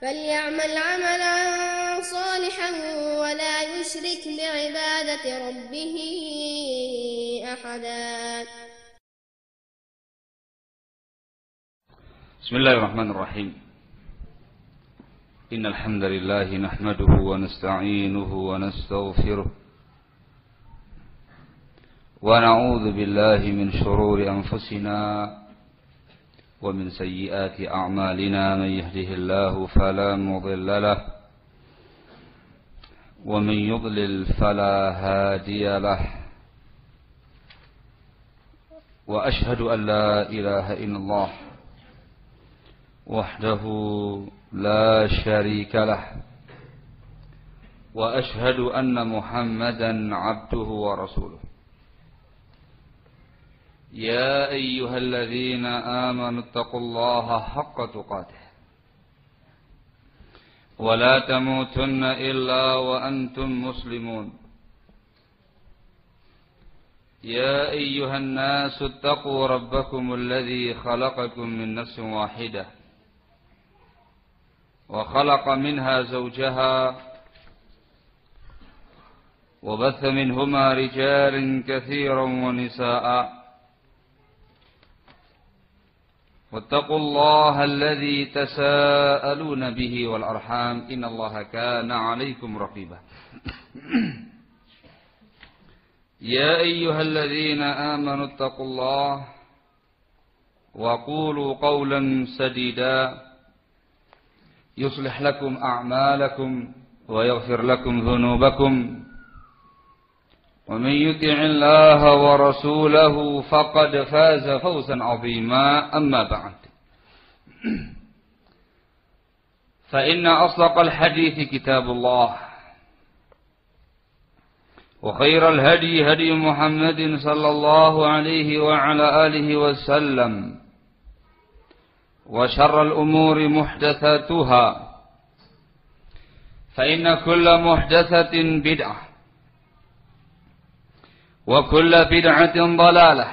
فليعمل عملا صالحا ولا يشرك بعبادة ربه أحدا. بسم الله الرحمن الرحيم. إن الحمد لله نحمده ونستعينه ونستغفره ونعوذ بالله من شرور أنفسنا ومن سيئات أعمالنا. من يهده الله فلا مضل له ومن يضلل فلا هادي له. وأشهد أن لا إله إلا الله وحده لا شريك له وأشهد أن محمدا عبده ورسوله. يا أيها الذين آمنوا اتقوا الله حق تقاته ولا تموتن إلا وأنتم مسلمون. يا أيها الناس اتقوا ربكم الذي خلقكم من نفس واحدة وخلق منها زوجها وبث منهما رجالا كثيرا ونساء. واتقوا الله الذي تساءلون به والأرحام إن الله كان عليكم رقيبا. يا أيها الذين آمنوا اتقوا الله وقولوا قولا سديدا يصلح لكم أعمالكم ويغفر لكم ذنوبكم ومن يطع الله ورسوله فقد فاز فوزا عظيما. أما بعد فإن أصدق الحديث كتاب الله وخير الهدي هدي محمد صلى الله عليه وعلى آله وسلم وشر الأمور محدثاتها فإن كل محدثة بدعة وكل بدعة ضلالة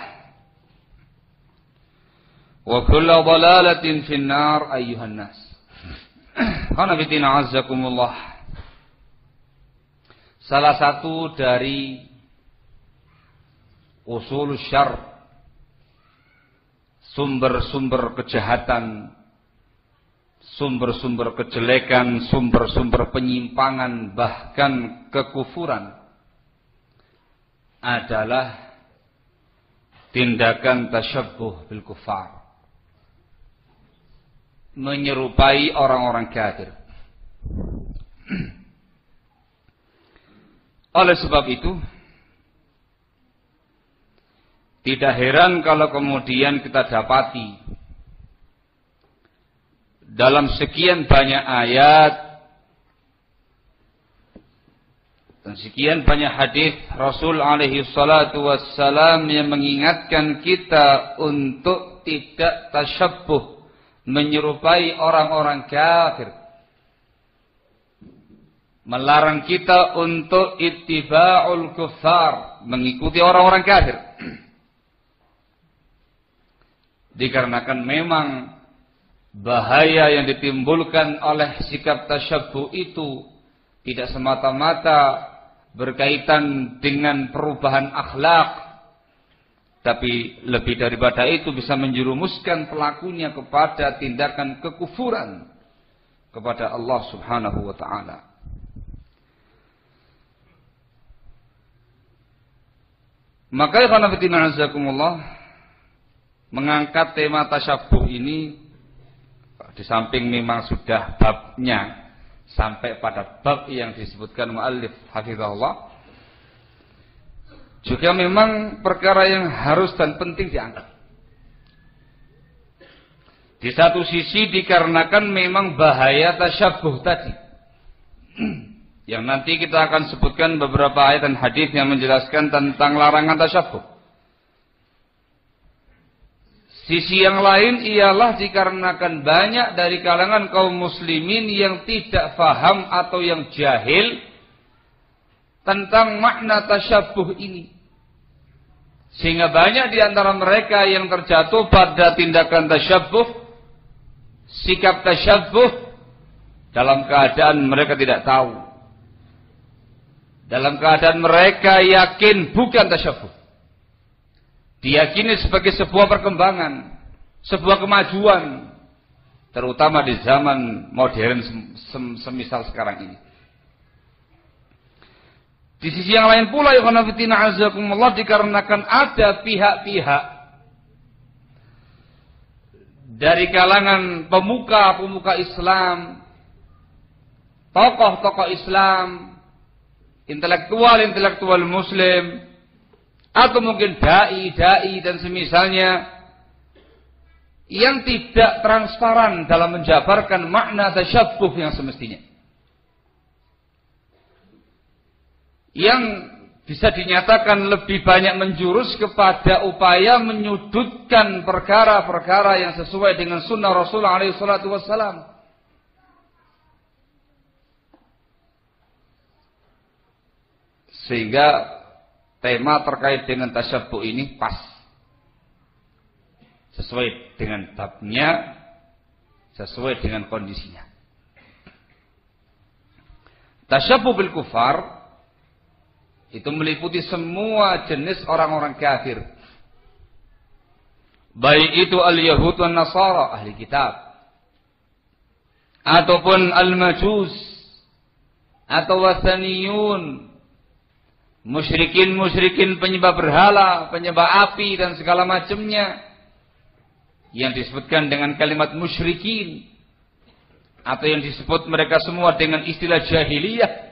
وكل ضلالة في النار. أيها الناس khanafitina azzakumullah. Salah satu dari usul syarr, sumber-sumber kejahatan, sumber-sumber kejelekan, sumber-sumber penyimpangan, bahkan kekufuran adalah tindakan tasyabbuh bil kuffar, menyerupai orang-orang kafir. Oleh sebab itu, tidak heran kalau kemudian kita dapati dalam sekian banyak ayat dan sekian banyak hadis Rasul alaihi salatu wassalam yang mengingatkan kita untuk tidak tasyabbuh, menyerupai orang-orang kafir, melarang kita untuk ittiba'ul kuffar, mengikuti orang-orang kafir. Dikarenakan memang bahaya yang ditimbulkan oleh sikap tasyabbuh itu tidak semata-mata berkaitan dengan perubahan akhlak, tapi lebih daripada itu bisa menjerumuskan pelakunya kepada tindakan kekufuran kepada Allah Subhanahu wa ta'ala. Maka khanafitina azakumullah, mengangkat tema tasyabbuh ini, di samping memang sudah babnya sampai pada bab yang disebutkan muallif hafizahullah, juga memang perkara yang harus dan penting diangkat. Di satu sisi dikarenakan memang bahaya tasyabbuh tadi, yang nanti kita akan sebutkan beberapa ayat dan hadis yang menjelaskan tentang larangan tasyabbuh. Sisi yang lain ialah dikarenakan banyak dari kalangan kaum muslimin yang tidak faham atau yang jahil tentang makna tasyabbuh ini, sehingga banyak di antara mereka yang terjatuh pada tindakan tasyabbuh, sikap tasyabbuh dalam keadaan mereka tidak tahu, dalam keadaan mereka yakin bukan tasyabbuh, diyakini sebagai sebuah perkembangan, sebuah kemajuan, terutama di zaman modern semisal sekarang ini. Di sisi yang lain pula, ikhwan fillah azakumullah, dikarenakan ada pihak-pihak dari kalangan pemuka-pemuka Islam, tokoh-tokoh Islam, intelektual Muslim, atau mungkin dai-dai dan semisalnya, yang tidak transparan dalam menjabarkan makna tasyabbuh yang semestinya, yang bisa dinyatakan lebih banyak menjurus kepada upaya menyudutkan perkara-perkara yang sesuai dengan sunnah Rasulullah SAW. Sehingga tema terkait dengan tasyabbuh ini pas, sesuai dengan babnya, sesuai dengan kondisinya. Tasyabbuh bil kufar itu meliputi semua jenis orang-orang kafir, baik itu al-Yahud wan Nasara, ahli kitab, ataupun al-Majus, atau Wathaniyun, musyrikin penyembah berhala, penyembah api dan segala macamnya, yang disebutkan dengan kalimat musyrikin, atau yang disebut mereka semua dengan istilah jahiliyah.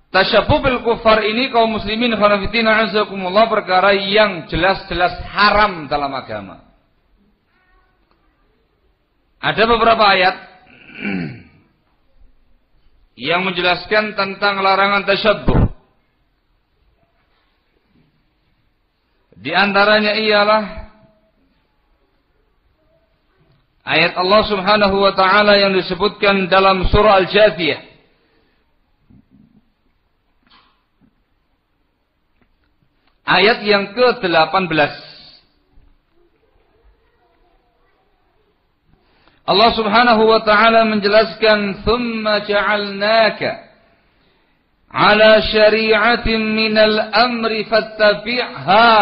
Tasyabbuh bil kufar ini, kaum muslimin khanafitina azakumullah, perkara yang jelas-jelas haram dalam agama. Ada beberapa ayat yang menjelaskan tentang larangan tasyabbuh. Di antaranya ialah ayat Allah Subhanahu wa taala yang disebutkan dalam surah Al-Jathiyah. Ayat yang ke-18. Allah Subhanahu wa taala menjelaskan, "Tsumma ja'alnaka 'ala syari'atin minal amri fattabi'ha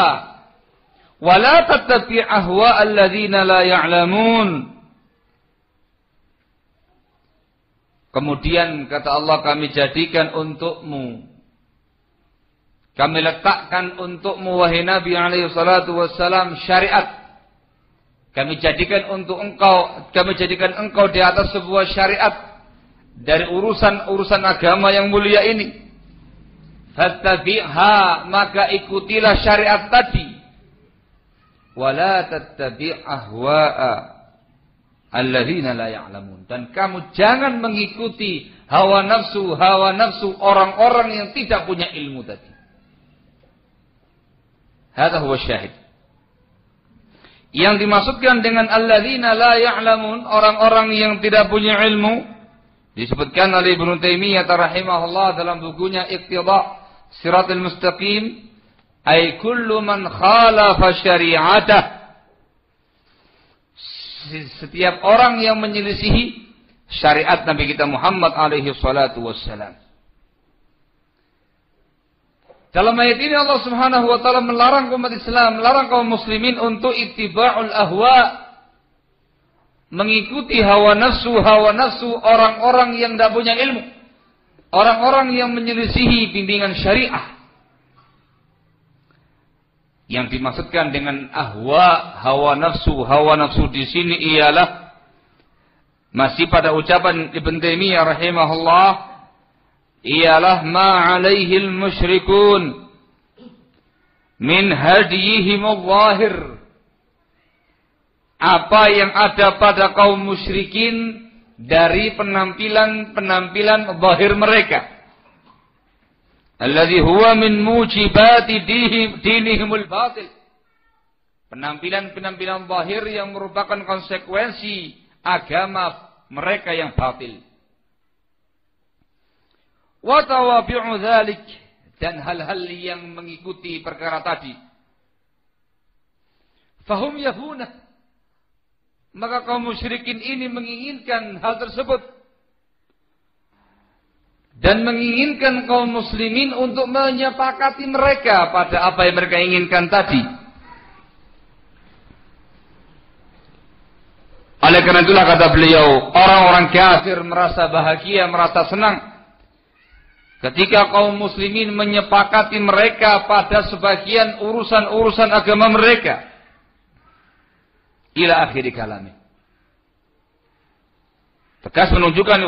wa la tattabi' ahwa'a alladziina la ya'lamun." Kemudian kata Allah, kami jadikan untukmu, kami letakkan untukmu wahai Nabi alaihi salatu wassalam syariat. Kami jadikan engkau di atas sebuah syariat dari urusan agama yang mulia ini. Fattabi'ha, maka ikutilah syariat tadi. Wala tattabi' ahwa'a alladzina la ya'lamun. Dan kamu jangan mengikuti hawa nafsu orang-orang yang tidak punya ilmu tadi. Hadza huwa syahid. Yang dimaksudkan dengan alladzina la ya'lamun, orang-orang yang tidak punya ilmu, disebutkan oleh Ibnu Taimiyah rahimahullah dalam bukunya Iqtida Shiratal Mustaqim, ay kullu man khalafa syari'atah, setiap orang yang menyelisihi syariat Nabi kita Muhammad alaihi salatu wassalam. Dalam ayat ini Allah Subhanahu wa taala melarang umat Islam, melarang kaum muslimin untuk ittiba'ul ahwa, mengikuti hawa nafsu orang-orang yang tidak punya ilmu, orang-orang yang menyelisihi bimbingan syariah. Yang dimaksudkan dengan hawa nafsu di sini ialah masih pada ucapan Ibn Taimiyah rahimahullah, ialah ma alaihil musyrikun min hadiyihim al-zahir, apa yang ada pada kaum musyrikin dari penampilan zahir mereka, alladhi huwa min mujibati dinihimul batil, penampilan zahir yang merupakan konsekuensi agama mereka yang batil. Wa tawabi'u dzalik, dan hal-hal yang mengikuti perkara tadi. Fahum yafuna, Maka kaum musyrikin ini menginginkan hal tersebut. Dan menginginkan kaum muslimin untuk menyepakati mereka pada apa yang mereka inginkan tadi. Oleh karena itulah kata beliau, orang-orang kafir merasa bahagia, merasa senang ketika kaum muslimin menyepakati mereka pada sebagian urusan-urusan agama mereka. Ila akhiri kalami. Tegas menunjukkan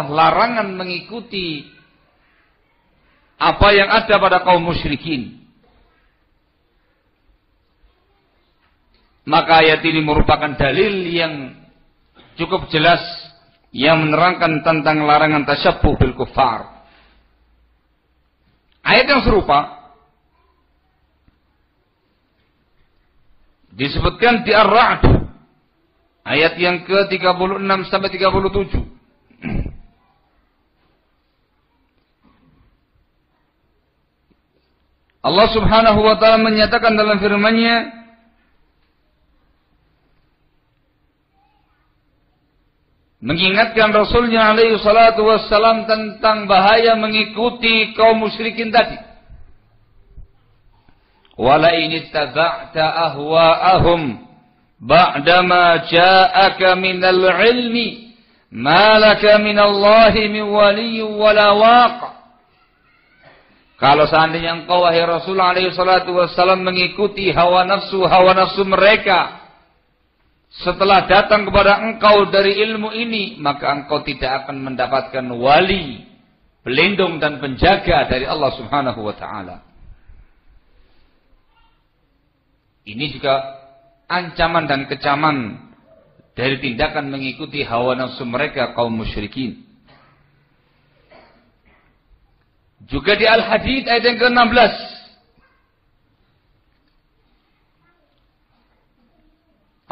larangan mengikuti apa yang ada pada kaum musyrikin. Maka ayat ini merupakan dalil yang cukup jelas yang menerangkan tentang larangan tasyabbuh bil kuffar. Ayat yang serupa disebutkan di Ar-Ra'd ayat yang ke-36 sampai 37. Allah Subhanahu wa taala menyatakan dalam firman-Nya, mengingatkan Rasulnya alaihi salatu wassalam tentang bahaya mengikuti kaum musyrikin tadi. Wala in ittaba'ta ahwa'ahum ba'dama ja'aka minal ilmi ma laka minallahi min waliyyin wala waq. Kalau seandainya engkau wahai Rasul alaihi salatu wassalam mengikuti hawa nafsu mereka setelah datang kepada engkau dari ilmu ini, maka engkau tidak akan mendapatkan wali, pelindung dan penjaga dari Allah Subhanahu wa taala. Ini juga ancaman dan kecaman dari tindakan mengikuti hawa nafsu mereka kaum musyrikin. Juga di Al-Hadid ayat yang ke-16.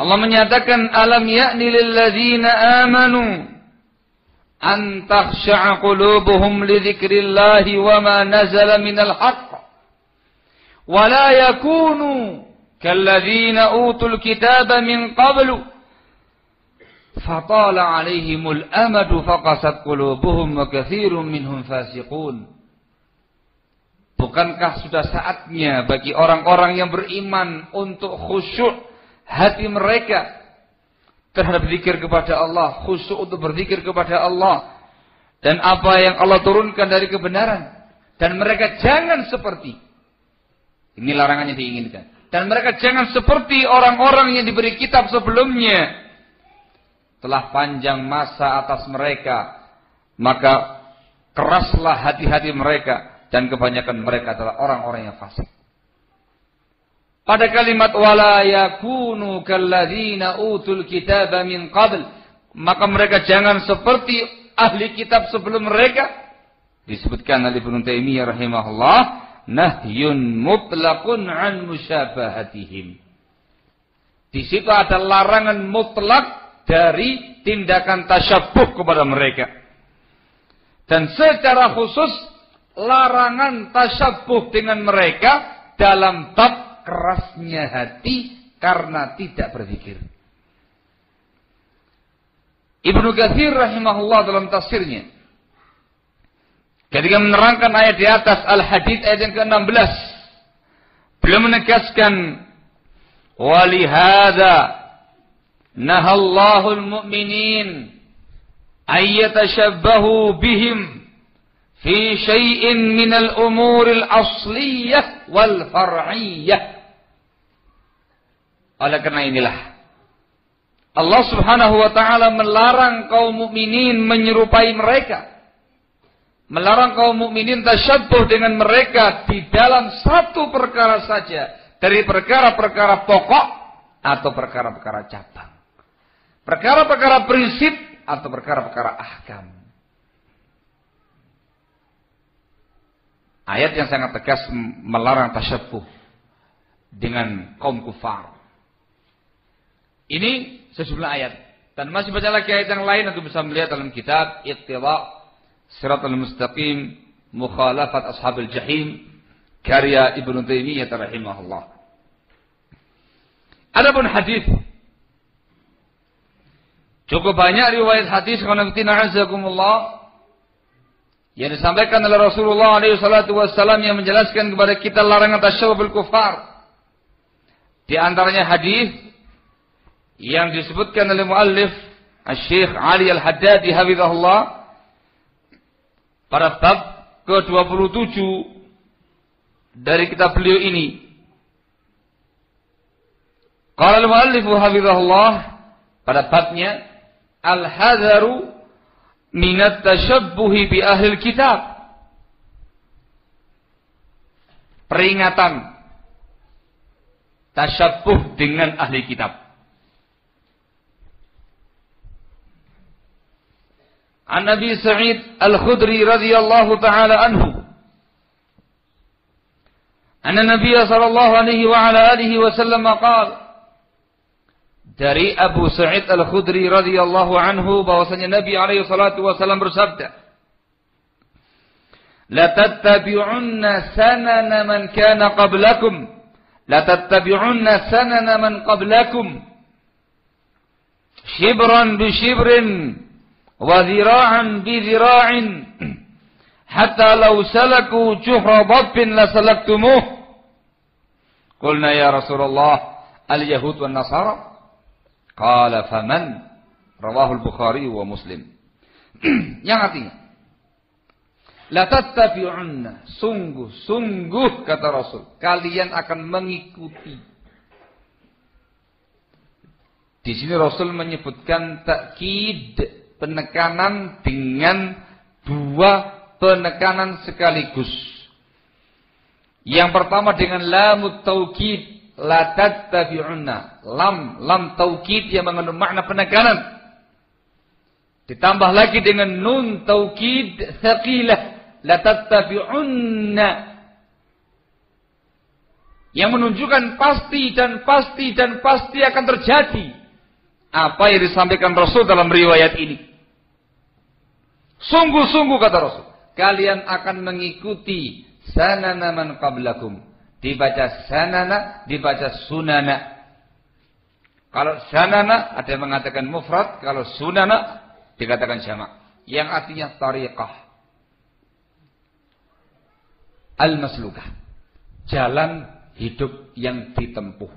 Allah menyatakan, alam ya'ni lil ladzina amanu an takhsha'a qulubuhum li dzikrillahi wa ma nazala minal haqq wa la yakunu kalladzina utul kitaba min qablu fatala 'alaihimul amadu faqasat qulubuhum wa katsirun minhum fasiqun. Bukankah sudah saatnya bagi orang-orang yang beriman untuk khusyuk hati mereka terhadap zikir kepada Allah, khusyuk untuk berzikir kepada Allah dan apa yang Allah turunkan dari kebenaran, dan mereka jangan seperti ini, larangannya diinginkan. Dan mereka jangan seperti orang-orang yang diberi kitab sebelumnya. Telah panjang masa atas mereka, maka keraslah hati-hati mereka, dan kebanyakan mereka adalah orang-orang yang fasik. Pada kalimat wala yakunu kalladzina utul kitaba min qabl, maka mereka jangan seperti ahli kitab sebelum mereka. Disebutkan oleh Ibnu Taimiyah rahimahullah, nahyun mutlaqun an musyabahatihim. Di situ ada larangan mutlak dari tindakan tasyabbuh kepada mereka. Dan secara khusus larangan tasyabbuh dengan mereka dalam bab kerasnya hati karena tidak berzikir. Ibnu Katsir rahimahullah dalam tafsirnya ketika menerangkan ayat di atas Al-Hadid ayat yang ke-16, beliau menegaskan, walihada nahallahu al-mu'minin ayyatashabbahu bihim fi syai'in minal umuril asliyah wal far'iyyah. Oleh karena inilah Allah Subhanahu wa taala melarang kaum mukminin menyerupai mereka. Melarang kaum mukminin tasyabbuh dengan mereka di dalam satu perkara saja dari perkara-perkara pokok atau perkara-perkara cabang. Perkara-perkara prinsip atau perkara-perkara ahkam. Ayat yang sangat tegas melarang tasyabbuh dengan kaum kufar. Ini sejumlah ayat. Dan masih baca lagi ayat yang lain, untuk bisa melihat dalam kitab Iqtida' Siratal Mustaqim Mukhalafat Ashabil Jahim karya Ibnu Taimiyah rahimahullah. Adapun hadis Cukup banyak riwayat hadis yang disampaikan oleh Rasulullah SAW yang menjelaskan kepada kita larangan tasyabbuh bil kufar. Di antaranya hadis yang disebutkan oleh muallif Syekh Ali Al-Haddadi hafizahullah pada bab ke-27 dari kitab beliau ini. Qala al-muallif hafizahullah pada babnya al-hadharu minat tashabbuhi bi ahli kitab. Peringatan tasyabbuh dengan ahli kitab. An Nabi Sa'id Al-Khudri radhiyallahu taala anhu. Anna Nabi sallallahu alaihi wa ala alihi wasallam qala. Dari Abu Sa'id Al-Khudri radhiyallahu anhu bahwasanya Nabi alaihi salatu wasallam bersabda, "La tattabi'unna sanana man kana qablakum." La tattabi'unna sanana man qablakum. Shibran bi shibrin wa dhira'an bi dhira'in. Hatta law salaku juhra dabbin la salaktumuh. Qulna ya Rasulullah, al-yahud wan nasara? Qala faman? Rawahu al-Bukhari wa Muslim. Yang artinya, la tattabi'unna, sungguh kata Rasul, kalian akan mengikuti. Di sini Rasul menyebutkan takkid, penekanan dengan dua penekanan sekaligus. Yang pertama dengan lamut taukid, la tattabi'unna. Lam taukid yang mengandung makna penekanan. Ditambah lagi dengan nun taukid tsaqilah, la tattabi'unna, yang menunjukkan pasti dan pasti dan pasti akan terjadi apa yang disampaikan Rasul dalam riwayat ini. Sungguh-sungguh kata Rasul, kalian akan mengikuti sanana man qablakum. Dibaca sanana, dibaca sunana. Kalau sanana ada yang mengatakan mufrad, kalau sunana dikatakan jamak, yang artinya tariqah al-maslukah, jalan hidup yang ditempuh.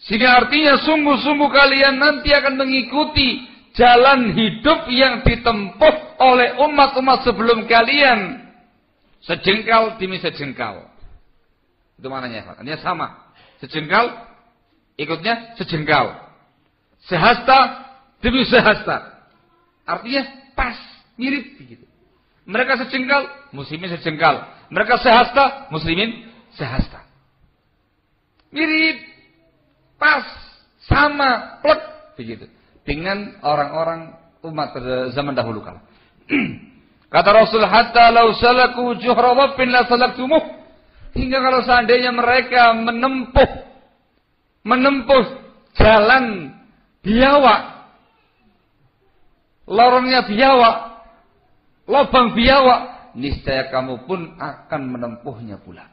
Sehingga artinya sungguh-sungguh kalian nanti akan mengikuti jalan hidup yang ditempuh oleh umat-umat sebelum kalian. Sejengkal demi sejengkal. Itu maknanya. Artinya sama. Sejengkal ikutnya sejengkal. Sehasta demi sehasta. Artinya pas, mirip begitu. Mereka sejengkal, muslimin sejengkal. Mereka sehasta, muslimin sehasta. Mirip, pas, sama, plek begitu. Dengan orang-orang umat zaman dahulu kala. Kata Rasul, hatta law salaku juhra wabbin la salaktumuh. Hingga kalau seandainya mereka menempuh jalan biawak, lorongnya biawak, lubang biawak, niscaya kamu pun akan menempuhnya pula.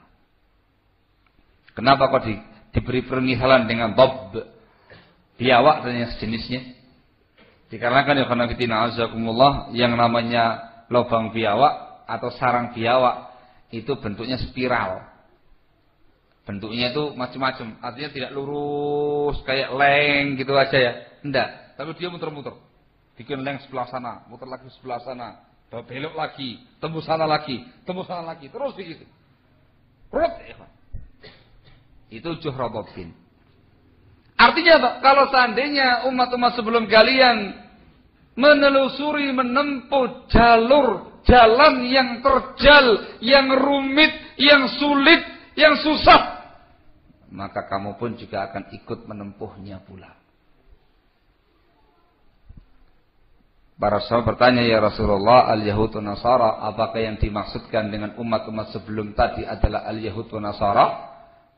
Kenapa kok diberi permisalan dengan dab, biawak dan yang sejenisnya? Dikarenakan ya karena fitina azakumullah, yang namanya lubang biawak atau sarang biawak itu bentuknya spiral. Bentuknya itu macam-macam, artinya tidak lurus kayak leng gitu aja ya. Enggak, tapi dia muter-muter. Bikin leng sebelah sana, muter lagi sebelah sana, belok lagi, tembus sana lagi, terus begitu. Itu juhra dabbin. Artinya apa? Kalau seandainya umat-umat sebelum kalian menelusuri, menempuh jalan yang terjal, yang rumit, yang sulit, yang susah, maka kamu pun juga akan ikut menempuhnya pula. Para sahabat bertanya, ya Rasulullah, al-Yahud wa Nasara, apakah yang dimaksudkan dengan umat-umat sebelum tadi adalah al-Yahud wa Nasara?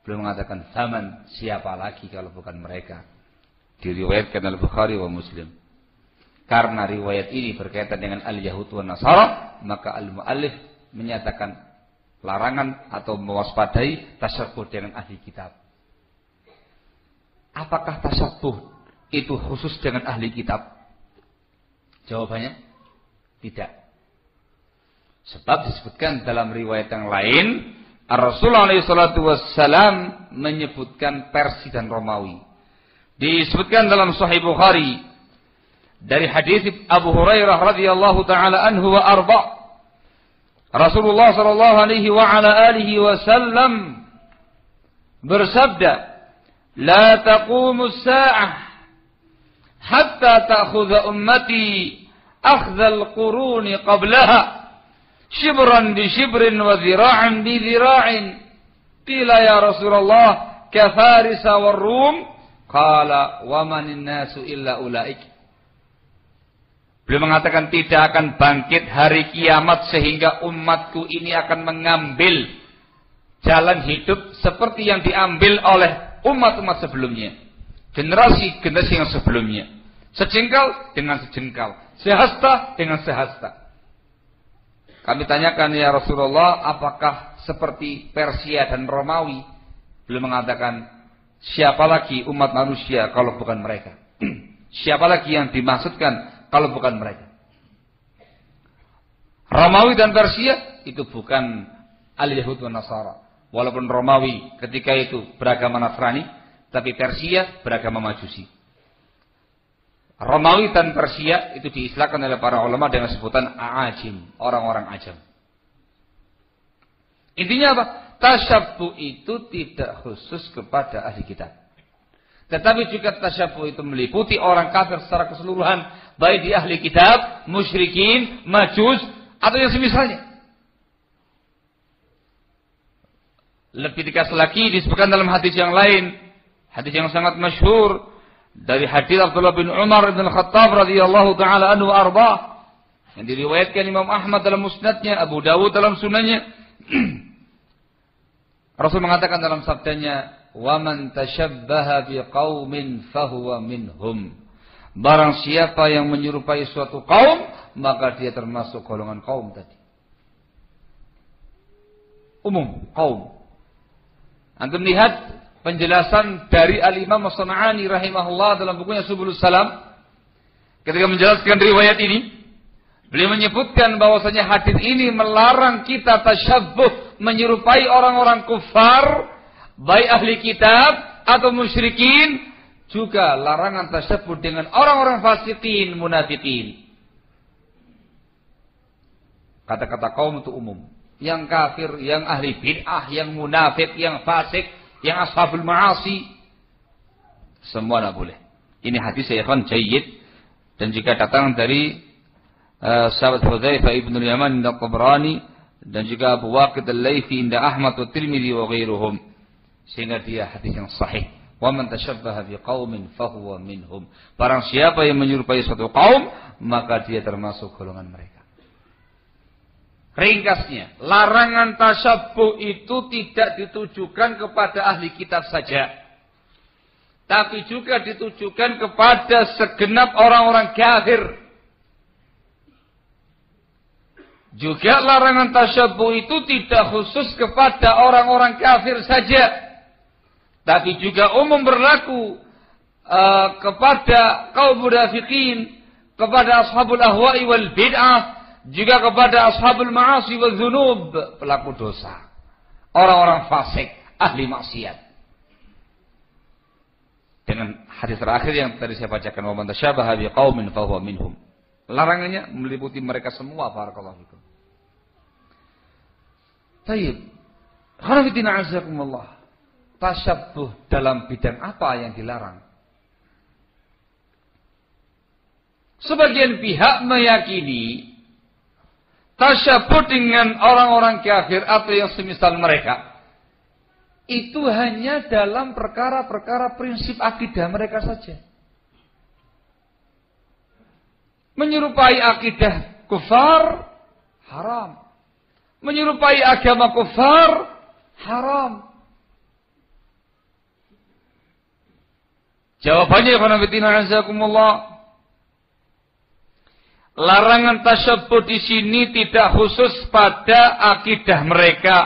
Beliau mengatakan, faman, siapa lagi kalau bukan mereka? Diriwayatkan oleh Bukhari wa Muslim. Karena riwayat ini berkaitan dengan al-Yahud wa Nasara, maka al-muallif menyatakan larangan atau mewaspadai tasyabuh dengan ahli kitab. Apakah tasyabuh itu khusus dengan ahli kitab? Jawabannya tidak. Sebab disebutkan dalam riwayat yang lain, Rasulullah SAW menyebutkan Persia dan Romawi. Disebutkan dalam Sahih Bukhari dari hadis Abu Hurairah radhiyallahu taala anhu wa arba. Rasulullah sallallahu alaihi wa ala alihi wasallam bersabda, "La taqumu as-sa'ah hatta ta'khudha ummati akhdha al-quruni qablaha shibran bi shibrin wa dhira'an bi dhira'in." Qila ya Rasulullah, ka Farisa war Rum? Qala wa manin nasu illa ulaik. Beliau mengatakan tidak akan bangkit hari kiamat sehingga umatku ini akan mengambil jalan hidup seperti yang diambil oleh umat-umat sebelumnya. Generasi-generasi yang sebelumnya. Sejengkal dengan sejengkal. Sehasta dengan sehasta. Kami tanyakan ya Rasulullah, apakah seperti Persia dan Romawi? Beliau mengatakan, siapa lagi umat manusia kalau bukan mereka? Siapa lagi yang dimaksudkan kalau bukan mereka? Romawi dan Persia itu bukan al-Yahud wa Nasara. Walaupun Romawi ketika itu beragama Nasrani, tapi Persia beragama Majusi. Romawi dan Persia itu diistilahkan oleh para ulama dengan sebutan A'ajim, orang-orang ajam. Intinya apa? Tasyabbuh itu tidak khusus kepada ahli kitab. Tetapi juga tasyabbuh itu meliputi orang kafir secara keseluruhan, baik di ahli kitab, musyrikin, majus, atau yang semisalnya. Lebih tegas lagi disebutkan dalam hadis yang lain, hadis yang sangat masyhur dari hadis Abdullah bin Umar bin Khattab radhiyallahu taala anhu arba, yang diriwayatkan Imam Ahmad dalam musnadnya, Abu Dawud dalam sunannya. Rasul mengatakan dalam sabdanya, "Wa man tashabbaha biqaumin fahuwa minhum." Barang siapa yang menyerupai suatu kaum, maka dia termasuk golongan kaum tadi. Umum, kaum. Antum lihat penjelasan dari Al-Imam As-San'ani rahimahullah dalam bukunya Subulus Salam. Ketika menjelaskan riwayat ini, beliau menyebutkan bahwasanya hadis ini melarang kita tasyabbuh, menyerupai orang-orang kufar, baik ahli kitab atau musyrikin, juga larangan tasyabbuh dengan orang-orang fasikin, munafikin. Kata-kata kaum itu umum. Yang kafir, yang ahli bid'ah, yang munafik, yang fasik, yang ashabul ma'asi, semua tidak boleh. Ini hadis ya ikhwan jayyid, dan jika datang dari sahabat Hudzaifah ibn al-Yaman dan Tabrani, dan juga Abu Waqid al-Laythi inda Ahmad wa Tirmidzi wa ghairuhum, sehingga dia hadis yang sahih. Wa man tashabbaha biqaumin fahuwa minhum. Barang siapa yang menyerupai suatu kaum, maka dia termasuk golongan mereka. Ringkasnya, larangan tasyabbuh itu tidak ditujukan kepada ahli kitab saja, tapi juga ditujukan kepada segenap orang-orang kafir. Juga larangan tasyabbuh itu tidak khusus kepada orang-orang kafir saja, tapi juga umum berlaku kepada kaum munafikin, kepada ashabul ahwa'i wal bid'ah, juga kepada ashabul ma'asi wal dzunub, pelaku dosa, orang-orang fasik, ahli maksiat. Dengan hadis terakhir yang tadi saya bacakan, wa man tasyabaha biqaumin fahuwa minhum. Larangannya meliputi mereka semua, barakallahu fikum. Baik. Khairuddin azakumullah. Tasyabbuh dalam bidang apa yang dilarang? Sebagian pihak meyakini tasyabbuh dengan orang-orang kafir atau yang semisal mereka itu hanya dalam perkara-perkara prinsip akidah mereka saja. Menyerupai akidah kufar haram. Menyerupai agama kufar haram. Jawabannya larangan tasyabbuh di sini tidak khusus pada akidah mereka,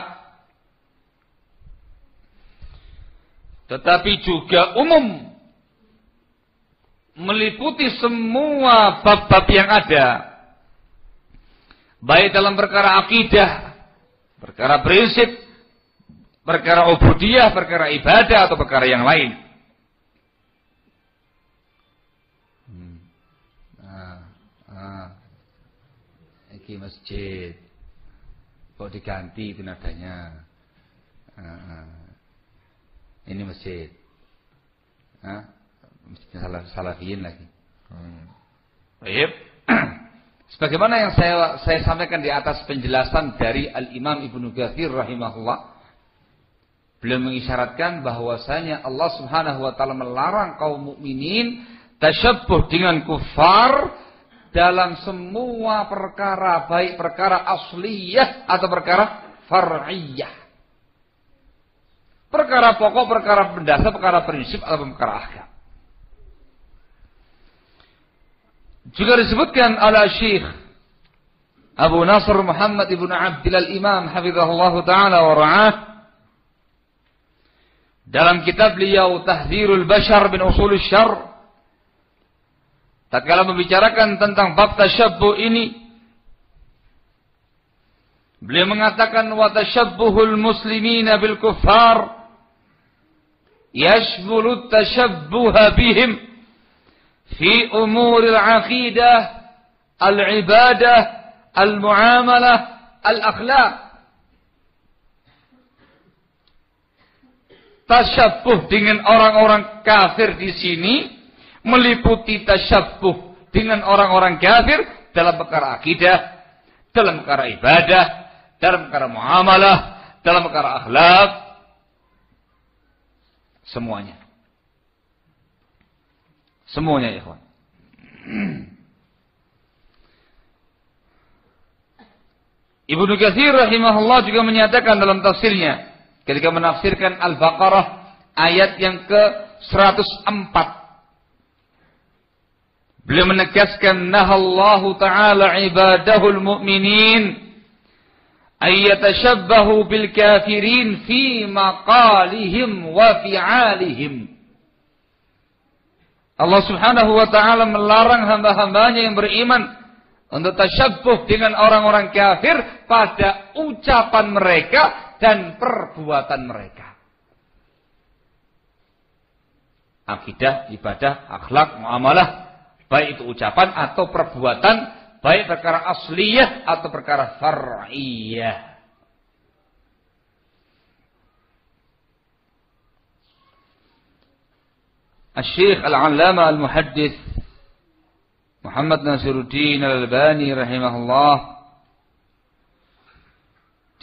tetapi juga umum. meliputi semua bab-bab yang ada, baik dalam perkara akidah, perkara prinsip, perkara ubudiyah, perkara ibadah, atau perkara yang lain. Iki masjid, kok diganti itu nadanya? Ini masjid. Masjid Salafiyin lagi. Baik. Sebagaimana yang saya sampaikan di atas penjelasan dari Al-Imam Ibnu Katsir rahimahullah, beliau mengisyaratkan bahwasanya Allah Subhanahu wa taala melarang kaum mukminin tasyabbuh dengan kufar dalam semua perkara, baik perkara asliyah atau perkara far'iyah. Perkara pokok, perkara mendasar, perkara prinsip atau perkara ahkam. Juga disebutkan oleh Syekh Abu Nasr Muhammad ibn Abdil al-Imam hafizahullah ta'ala wa ra'ah dalam kitab beliau Tahdzirul Bashar min Ushul Syarr, tatkala membicarakan tentang bab tasyabbuh ini, beliau mengatakan wa tashabbuhul muslimina bil kuffar yashmulu tashabbuha bihim fi umuril aqidah, al-ibadah, al-muamalah, al-akhlaq. Tasyabbuh dengan orang-orang kafir di sini meliputi tasyabbuh dengan orang-orang kafir dalam perkara akidah, dalam perkara ibadah, dalam perkara muamalah, dalam perkara akhlak, semuanya. Semuanya, ikhwan. Ibnu Katsir rahimahullah juga menyatakan dalam tafsirnya ketika menafsirkan Al-Baqarah ayat yang ke-104. Beliau menegaskan nahallahu ta'ala ibadahul mu'minin ayyatashabbahu bil kafirin fi maqalihim wa fi'alihim. Allah Subhanahu wa taala melarang hamba-hambanya yang beriman untuk tasyabbuh dengan orang-orang kafir pada ucapan mereka dan perbuatan mereka. Akidah, ibadah, akhlak, muamalah, baik itu ucapan atau perbuatan, baik perkara asliyah atau perkara far'iyah. Al-Syekh Al-Allamah Al-Muhaddits Muhammad Nasiruddin Al-Albani rahimahullah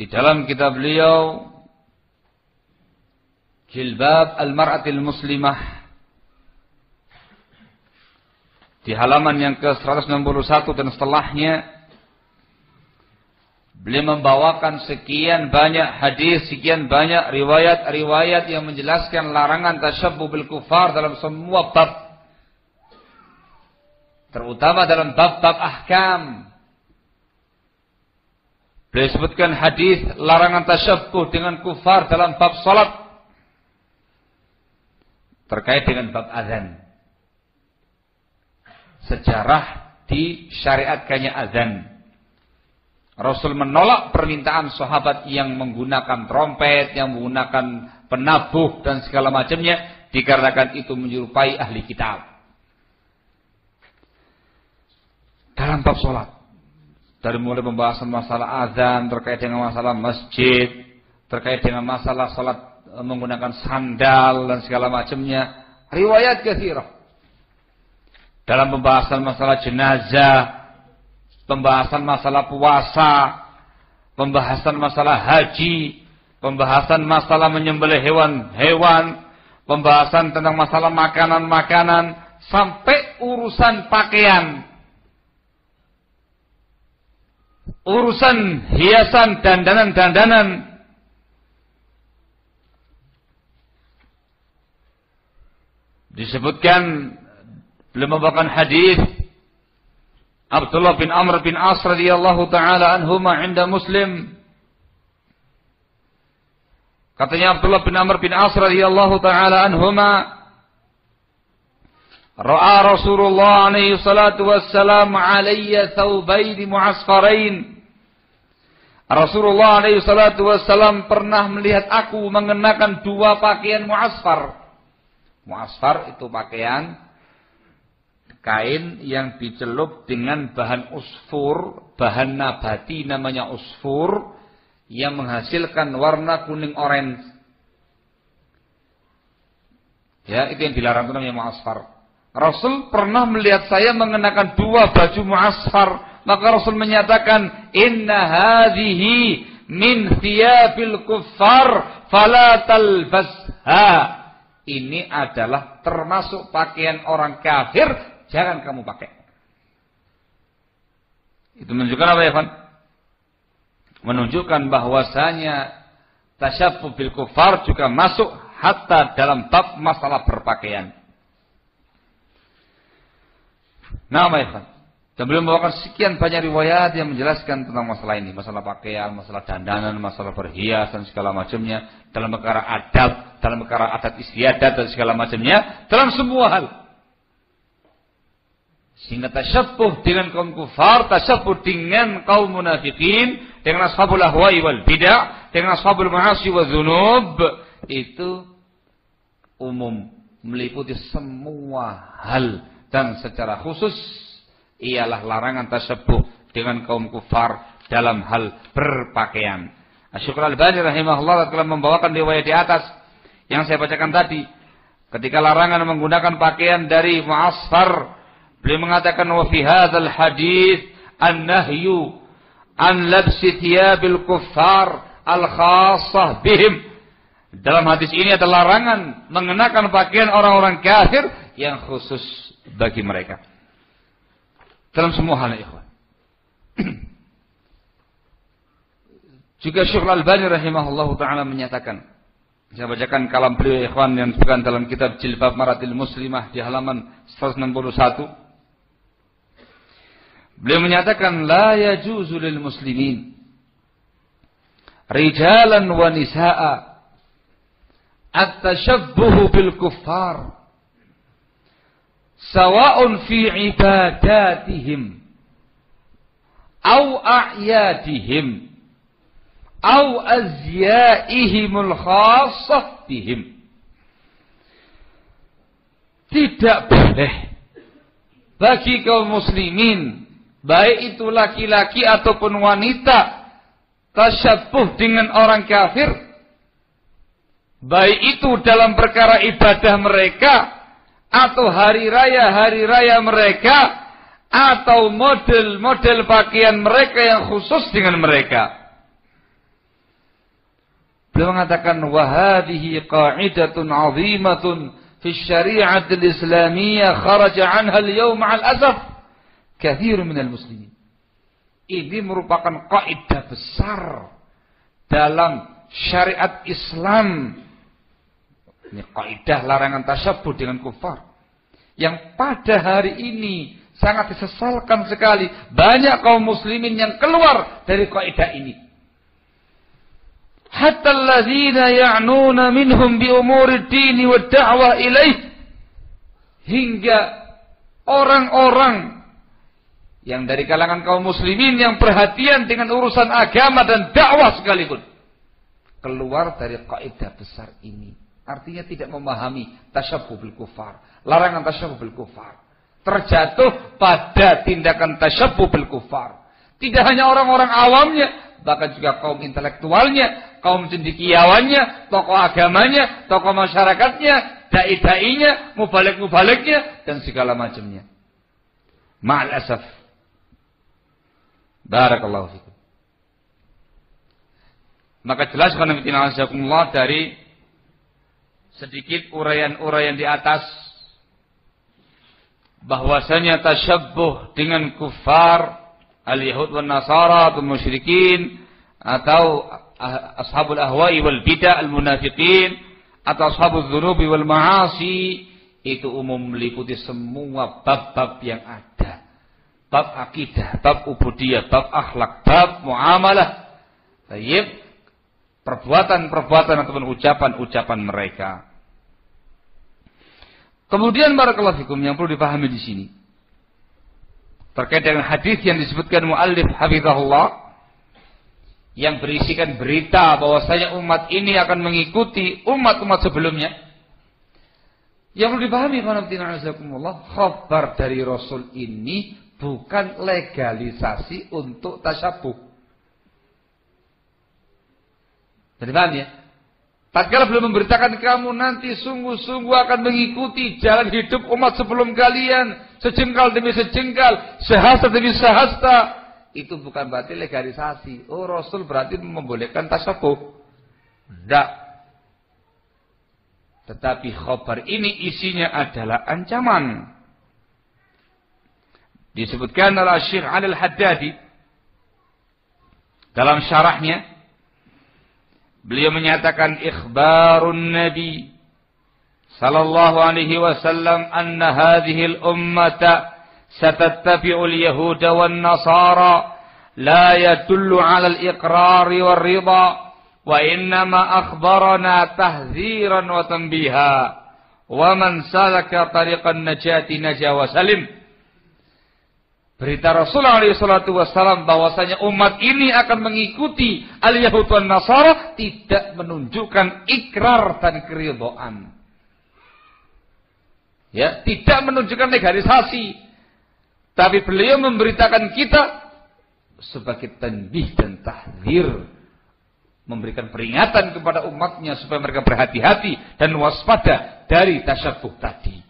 di dalam kitab beliau Jilbab Al-Mar'atil Muslimah di halaman yang ke-161 dan setelahnya, beliau membawakan sekian banyak hadis, sekian banyak riwayat-riwayat yang menjelaskan larangan tasyabbuh bil kufar dalam semua bab, terutama dalam bab-bab ahkam. Beliau sebutkan hadis larangan tasyabbuh dengan kufar dalam bab salat terkait dengan bab azan. Sejarah disyariatkannya azan. Rasul menolak permintaan sahabat yang menggunakan trompet, yang menggunakan penabuh dan segala macamnya, dikarenakan itu menyerupai ahli kitab. Dalam bab salat, dari mulai pembahasan masalah azan, terkait dengan masalah masjid, terkait dengan masalah salat menggunakan sandal dan segala macamnya, riwayat katsirah. Dalam pembahasan masalah jenazah, pembahasan masalah puasa, pembahasan masalah haji, pembahasan masalah menyembelih hewan-hewan, pembahasan tentang masalah makanan-makanan, sampai urusan pakaian, urusan hiasan, dandanan-dandanan. Disebutkan beliau membawakan hadis Abdullah bin Amr bin As radhiyallahu taala anhuma 'inda Muslim. Katanya Abdullah bin Amr bin As radhiyallahu taala anhuma, Ra'a Rasulullah alaihi salatu wassalam alayya thawbaini mu'asfarain. Rasulullah alaihi salatu wassalam pernah melihat aku mengenakan 2 pakaian mu'asfar. Mu'asfar itu pakaian kain yang dicelup dengan bahan usfur, bahan nabati namanya usfur, yang menghasilkan warna kuning orange. Ya, itu yang dilarang, itu namanya mu'asfar. Rasul pernah melihat saya mengenakan 2 baju mu'asfar, maka Rasul menyatakan, "Inna hadhihi min thiyabil kuffar fala talbasha." Ini adalah termasuk pakaian orang kafir, jangan kamu pakai. Itu menunjukkan apa ya, Fan? Menunjukkan bahwasanya tasyabbuh bil kuffar juga masuk hatta dalam bab masalah berpakaian. Nah, Ikhwan, dan beliau membawakan sekian banyak riwayat yang menjelaskan tentang masalah ini, masalah pakaian, masalah dandanan, masalah berhias dan segala macamnya, dalam perkara adab, dalam perkara adat istiadat dan segala macamnya, dalam semua hal. Sehingga tasyabbuh dengan kaum kufar, tasyabbuh dengan kaum munafikin, dengan ashabul ahwa'i wal bid'ah, dengan ashabul ma'asi wa dzunub, itu umum, meliputi semua hal. Dan secara khusus ialah larangan tasyabbuh dengan kaum kufar dalam hal berpakaian. Asy-Syaikh Al-Albani rahimahullah telah membawakan riwayat di atas yang saya bacakan tadi. Ketika larangan menggunakan pakaian dari mu'asfar, beliau mengatakan wa fi hadzal hadits an-nahyu an labsi thiyabil kuffar al-khassah bihim. Dalam hadis ini ada larangan mengenakan pakaian orang-orang kafir yang khusus bagi mereka. Dalam semua hal, ikhwan. Juga Syekh Al-Albani rahimahullahu taala menyatakan, saya bacakan kalam beliau, ikhwan, yang disebutkan dalam kitab Jilbab Maratil Muslimah di halaman 161. Beliau menyatakan, la yajuzu lil muslimin rijalan wa nisaa at-tashabbuhu bil kuffar sawa'un fi ibadatihim aw a'yadihim aw azyaihimul khassah bihim. Tidak boleh bagi kaum muslimin, baik itu laki-laki ataupun wanita, tasyabbuh dengan orang kafir, baik itu dalam perkara ibadah mereka atau hari raya mereka, atau model-model pakaian mereka yang khusus dengan mereka. Beliau mengatakan, wa hadhihi qa'idatun 'azimatun fi syari'ati al-islamiyyah kharaja 'anha al-yawm 'al asaf katsir min al-muslimin. Ini merupakan kaidah besar dalam syariat Islam. Ini kaidah larangan tasyabbuh dengan kufar, yang pada hari ini sangat disesalkan sekali. Banyak kaum muslimin yang keluar dari kaidah ini. Hatta alladzina ya'nuna minhum bi umuri ad-din wa ad-da'wah ilaih, hingga orang-orang yang dari kalangan kaum muslimin yang perhatian dengan urusan agama dan dakwah sekalipun keluar dari kaidah besar ini. Artinya tidak memahami tasyabbuh bil kufar, larangan tasyabbuh bil kufar, terjatuh pada tindakan tasyabbuh bil kufar. Tidak hanya orang-orang awamnya, bahkan juga kaum intelektualnya, kaum cendekiawannya, tokoh agamanya, tokoh masyarakatnya, dai-dainya, mubalik-mubaliknya, dan segala macamnya. Ma'al asaf. Barakallahu fikum. Maka jelas karena dari sedikit uraian-uraian di atas, bahwasanya tasyabbuh dengan kufar, al-yahud wal nasara atau musyrikin, atau ashabul ahwa'i wal bid'ah al-munafiqin, atau ashabul dzunubi wal ma'asi, itu umum meliputi semua bab-bab yang ada. Bab akidah, bab ubudiyah, bab akhlak, bab muamalah. Baik, perbuatan-perbuatan ataupun ucapan-ucapan mereka. Kemudian barakallahu fikum yang perlu dipahami di sini terkait dengan hadis yang disebutkan muallif hafizahullah yang berisikan berita bahwasanya umat ini akan mengikuti umat-umat sebelumnya. Yang perlu dipahami khabar dari Rasul ini bukan legalisasi untuk tasyabuh. Jadi paham ya? Tatkala belum memberitakan kamu nanti sungguh-sungguh akan mengikuti jalan hidup umat sebelum kalian, sejengkal demi sejengkal, sehasta demi sehasta, itu bukan berarti legalisasi. Oh, Rasul berarti membolehkan tasyabuh. Tidak. Tetapi khabar ini isinya adalah ancaman. Disebutkan oleh Syekh Al-Haddadi dalam syarahnya, beliau menyatakan ikhbarun Nabi sallallahu alaihi wasallam anna hadhihi al-ummata satattabi'u al-yahuda wan nasara la yadullu 'ala al-iqrar war ridha wa innama akhbarana tahdziran wa tanbiha wa man salaka tariqan najati naja wa salim. Berita Rasulullah SAW bahwasanya umat ini akan mengikuti al-Yahud wan Nasara tidak menunjukkan ikrar dan keridhaan. Ya, tidak menunjukkan legalisasi. Tapi beliau memberitakan kita sebagai tanbih dan tahdzir, memberikan peringatan kepada umatnya supaya mereka berhati-hati dan waspada dari tasyabuh tadi.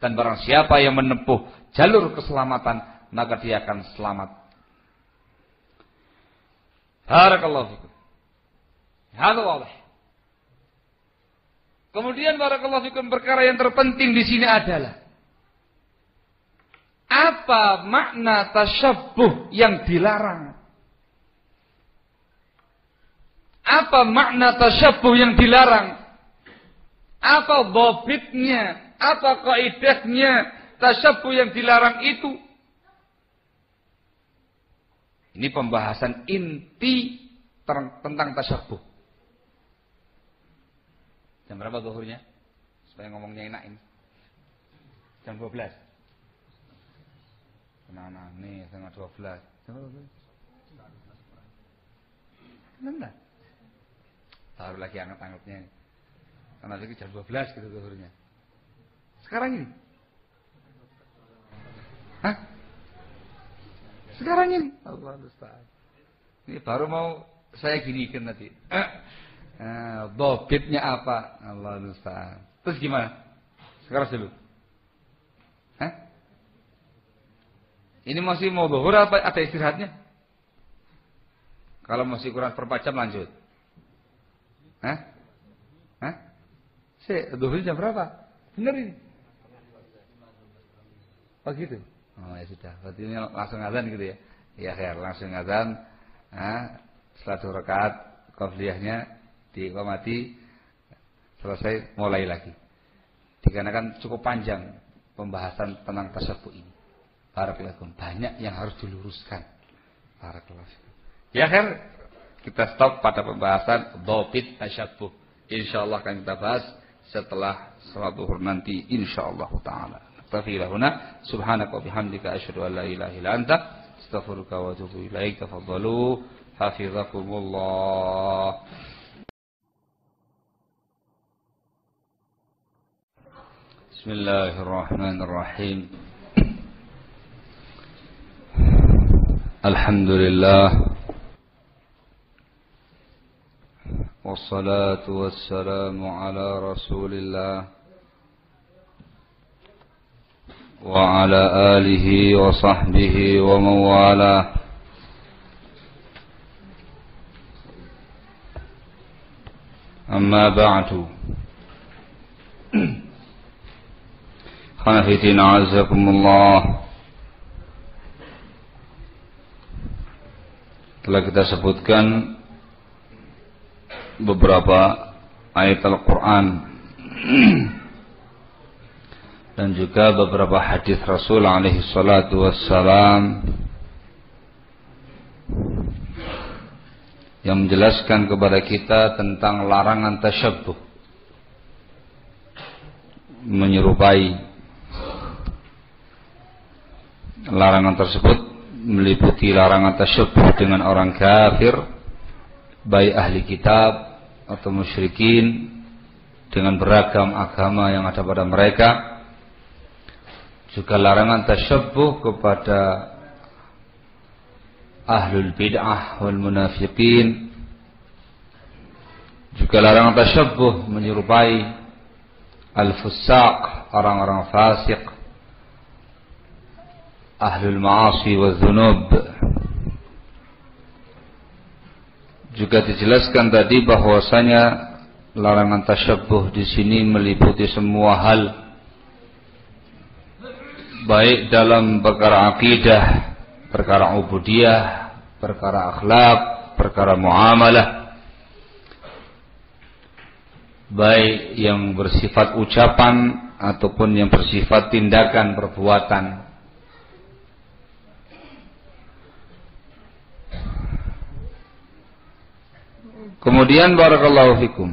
Dan barang siapa yang menempuh jalur keselamatan, maka dia akan selamat. Barakallahu fikum. Hada wadah. Kemudian barakallahu fikum, perkara yang terpenting di sini adalah apa makna tasyabuh yang dilarang? Apa makna tasyabuh yang dilarang? Apa dhabitnya? Apa kaidahnya tasyabuh yang dilarang itu? Ini pembahasan inti tentang tasyabuh. Jam berapa zuhurnya? Supaya ngomongnya enak ini. Jam 12. Nah, nih setengah 12. Jam berapa? Enggak. Taruh lagi anget-angetnya. Karena lagi jam 12 gitu zuhurnya. Sekarang ini. Hah? Sekarang ini. Allah Ustaz. Ini baru mau saya ginikan nanti. Dhabitnya apa? Allah Ustaz. Terus gimana? Sekarang dulu. Hah? Ini masih mau zuhur apa ada istirahatnya? Kalau masih kurang per jam lanjut. Hah? Hah? Zuhur jam berapa? Benar ini? Oh gitu. Oh ya sudah. Berarti ini langsung azan gitu ya? Ya khair, langsung azan. Setelah 2 rakaat qabliyahnya diiqamati, selesai mulai lagi. Dikarenakan cukup panjang pembahasan tentang tasyabuh ini. Barakallahu fikum. Banyak yang harus diluruskan. Barakallahu fikum. Ya khair, kita stop pada pembahasan dhabit tasyabuh. Insyaallah akan kita bahas setelah salat zuhur nanti insyaallah taala. Tafilah huna subhanaka wa bihamdika asyhadu an la ilaha illa anta astaghfiruka wa atubu ilaik. Tafadhalu hafizakumullah. Bismillahirrahmanirrahim. Alhamdulillah wassalatu wassalamu ala Rasulillah wa ala alihi wa sahbihi wa mawala. Amma ba'du. Khanafitina azakumullah. Telah kita sebutkan beberapa ayat Al-Quran dan juga beberapa hadis Rasul alaihi salatu wassalam yang menjelaskan kepada kita tentang larangan tasyabuh. menyerupai. Larangan tersebut meliputi larangan tasyabbuh dengan orang kafir, baik ahli kitab atau musyrikin, dengan beragam agama yang ada pada mereka. Juga larangan tasyabbuh kepada ahlul bid'ah wal munafiqin. Juga larangan tasyabbuh menyerupai al-fusaq, orang-orang fasik, ahlul ma'asi wa dzunub. Juga dijelaskan tadi bahwasanya larangan tasyabbuh di sini meliputi semua hal, baik dalam perkara akidah, perkara ubudiyah, perkara akhlak, perkara muamalah, baik yang bersifat ucapan ataupun yang bersifat tindakan perbuatan. Kemudian barakallahu fikum,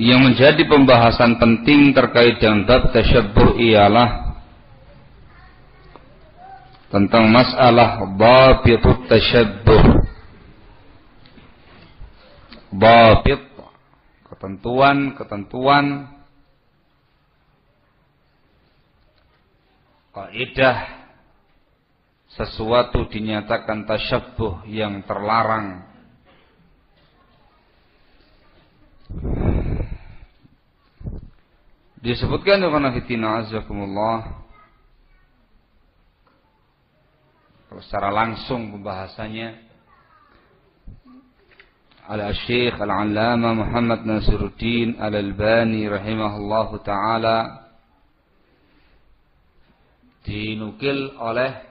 yang menjadi pembahasan penting terkait dengan bab tasyabbuh ialah tentang masalah dhabitut tasyabbuh. Dhabit, ketentuan, kaidah sesuatu dinyatakan tasyabbuh yang terlarang. Disebutkan dengan fitina azakumullah, secara langsung pembahasannya ala Syekh Al-Allamah Muhammad Nasiruddin Al-Albani rahimahullahu taala, dinukil oleh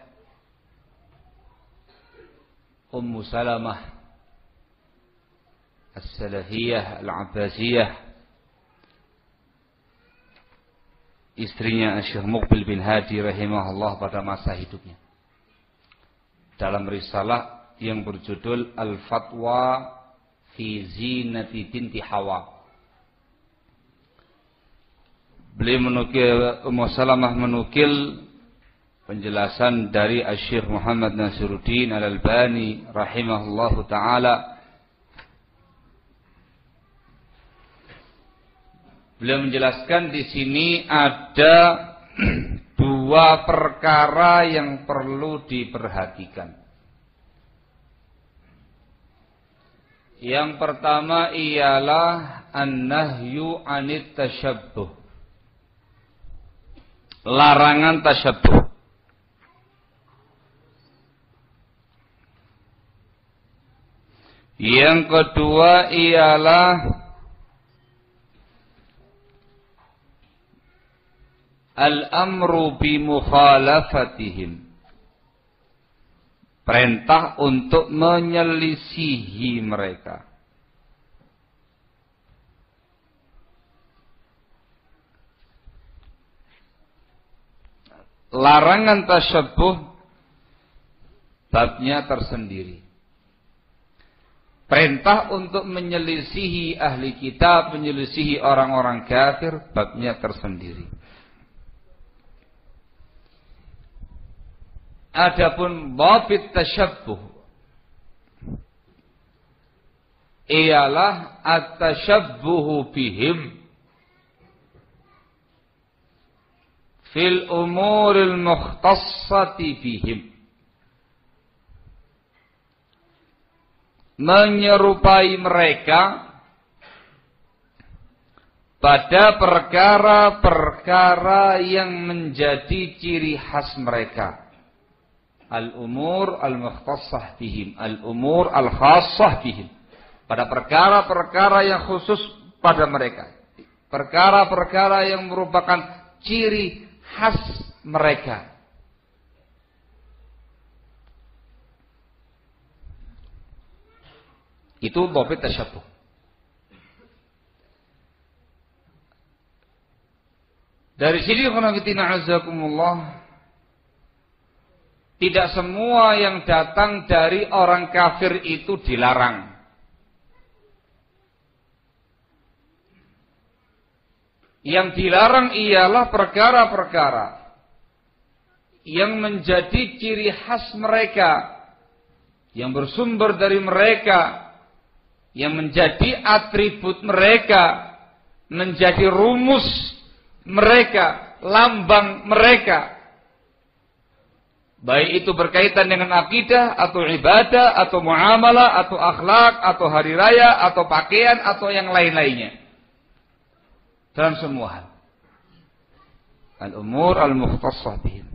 Ummu Salamah As-Salafiyah Al-Abbasiyah, istrinya Syekh Muqbil bin Hadi rahimahullah pada masa hidupnya, dalam risalah yang berjudul Al-Fatwa fi Zinati Binti Hawa. Beliau menukil, Ummu Salamah menukil penjelasan dari Syekh Muhammad Nasiruddin Al-Albani rahimahullahu taala. Beliau menjelaskan di sini ada dua perkara yang perlu diperhatikan. Yang pertama ialah an-nahyu 'anit tasyabbuh. Larangan tasyabbuh. Yang kedua ialah al-amru bi mukhalafatihim. Perintah untuk menyelisihi mereka. Larangan tasyabbuh babnya tersendiri. Perintah untuk menyelisihi ahli kitab, menyelisihi orang-orang kafir, babnya tersendiri. Adapun dhabit tasyabbuh ialah at-tasyabbuhu bihim fil umuril mukhtassati bihim. Menyerupai mereka pada perkara-perkara yang menjadi ciri khas mereka. Al-umur al-mukhtassah bihim, al-umur al-khassah bihim. Pada perkara-perkara yang khusus pada mereka. Perkara-perkara yang merupakan ciri khas mereka. Itu dhabit tasyabbuh. Dari sini khonaqatina azakumullah, tidak semua yang datang dari orang kafir itu dilarang. Yang dilarang ialah perkara-perkara yang menjadi ciri khas mereka, yang bersumber dari mereka, yang menjadi atribut mereka, menjadi rumus mereka, lambang mereka. Baik itu berkaitan dengan akidah, atau ibadah, atau muamalah, atau akhlak, atau hari raya, atau pakaian, atau yang lain-lainnya. Dalam semua hal. Al-umur al-mukhtassah bihim.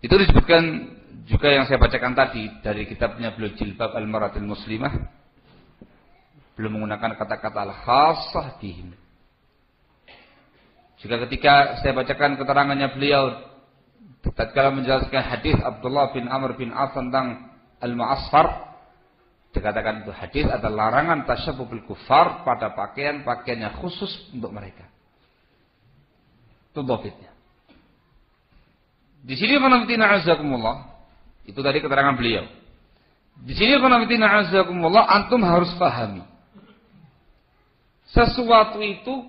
Itu disebutkan juga yang saya bacakan tadi dari kitabnya beliau Jilbab Al-Maratil Muslimah. Belum menggunakan kata-kata al-khassah bihim. Juga ketika saya bacakan keterangannya beliau tatkala menjelaskan hadis Abdullah bin Amr bin As tentang al-mu'asfar, dikatakan itu hadis adalah larangan tasyabbuh bil kufar pada pakaian-pakaiannya khusus untuk mereka. Itu dhabitnya. Di sini qanatina azakumullah, itu tadi keterangan beliau. Di sini qanatina azakumullah, antum harus pahami. Sesuatu itu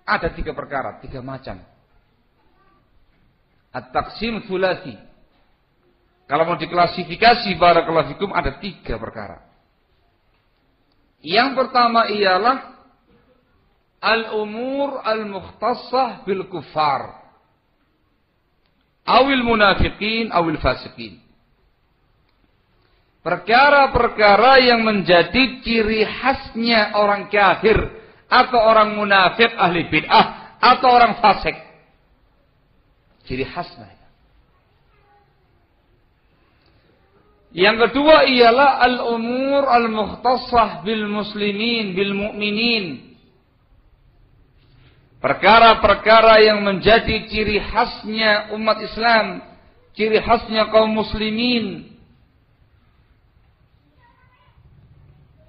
ada 3 perkara, 3 macam. At-taqsim thulathi. Kalau mau diklasifikasi barakallahu fikum ada 3 perkara. Yang pertama ialah al-umur al-mukhtassah bil kuffar. Awil munafiqin, awil fasiqin. Perkara-perkara yang menjadi ciri khasnya orang kafir, atau orang munafik ahli bid'ah, atau orang fasik. Ciri khas mereka. Yang kedua ialah al-umur al-mukhtassah bil muslimin, bil mu'minin. Perkara-perkara yang menjadi ciri khasnya umat Islam, ciri khasnya kaum muslimin.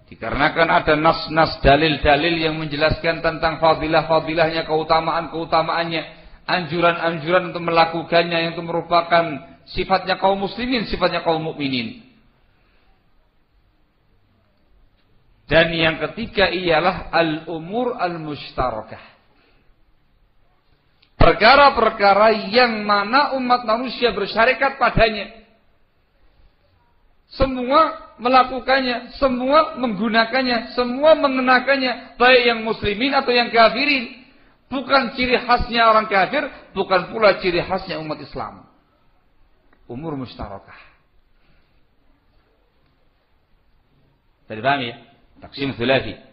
Dikarenakan ada nas-nas, dalil-dalil yang menjelaskan tentang fadilah-fadilahnya, keutamaan-keutamaannya, anjuran-anjuran untuk melakukannya yang itu merupakan sifatnya kaum muslimin, sifatnya kaum mukminin. Dan yang ketiga ialah al-umur al-mushtarakah. Perkara-perkara yang mana umat manusia bersyarikat padanya. Semua melakukannya, semua menggunakannya, semua mengenakannya, baik yang muslimin atau yang kafirin. Bukan ciri khasnya orang kafir, bukan pula ciri khasnya umat Islam. Umur mushtarakah. Tadi paham ya? Taksim thulathi.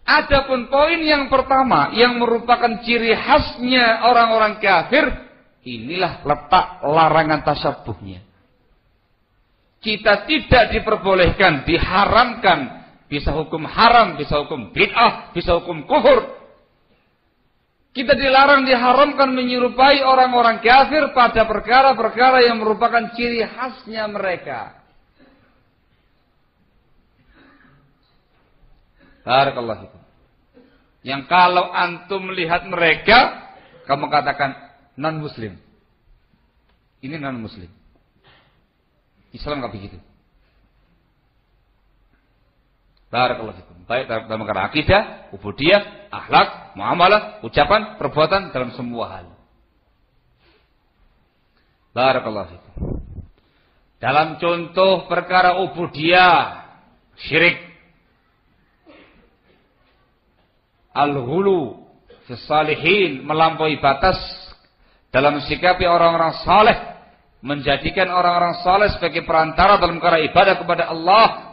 Adapun poin yang pertama yang merupakan ciri khasnya orang-orang kafir, inilah letak larangan tasyabuhnya. Kita tidak diperbolehkan, diharamkan, bisa hukum haram, bisa hukum bid'ah, bisa hukum kufur. Kita dilarang, diharamkan menyerupai orang-orang kafir pada perkara-perkara yang merupakan ciri khasnya mereka. Barakallahu fikum. Yang kalau antum melihat mereka, kamu katakan non-muslim. Ini non-muslim. Islam enggak begitu. Barakallahu fikum. Baik dalam perkara akidah, ubudiyah, akhlak, muamalah, ucapan, perbuatan, dalam semua hal. Barakallahu fikum. Dalam contoh perkara ubudiyah, syirik, al-ghulu fi salihin, melampaui batas dalam sikapi orang-orang saleh, menjadikan orang-orang saleh sebagai perantara dalam perkara ibadah kepada Allah.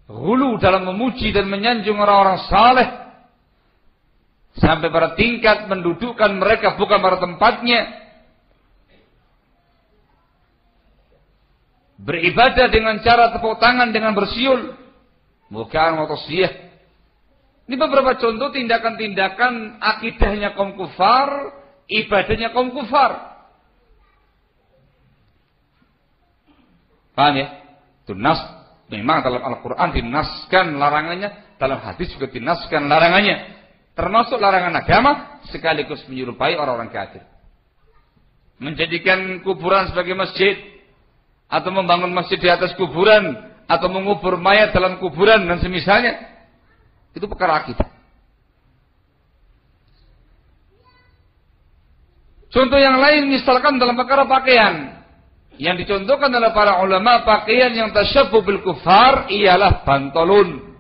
Ghulu dalam memuji dan menyanjung orang-orang saleh sampai pada tingkat mendudukkan mereka bukan pada tempatnya. Beribadah dengan cara tepuk tangan dengan bersiul, bukan tasbih. Ini beberapa contoh tindakan-tindakan akidahnya kaum kufar, ibadahnya kaum kufar. Paham ya? Itu nas, memang dalam Al-Quran dinaskan larangannya, dalam hadis juga dinaskan larangannya. Termasuk larangan agama, sekaligus menyerupai orang-orang kafir. Menjadikan kuburan sebagai masjid, atau membangun masjid di atas kuburan, atau mengubur mayat dalam kuburan dan semisalnya, itu perkara akidah. Contoh yang lain misalkan dalam perkara pakaian. Yang dicontohkan oleh para ulama, pakaian yang tasyabbuh bil kufar ialah pantolon.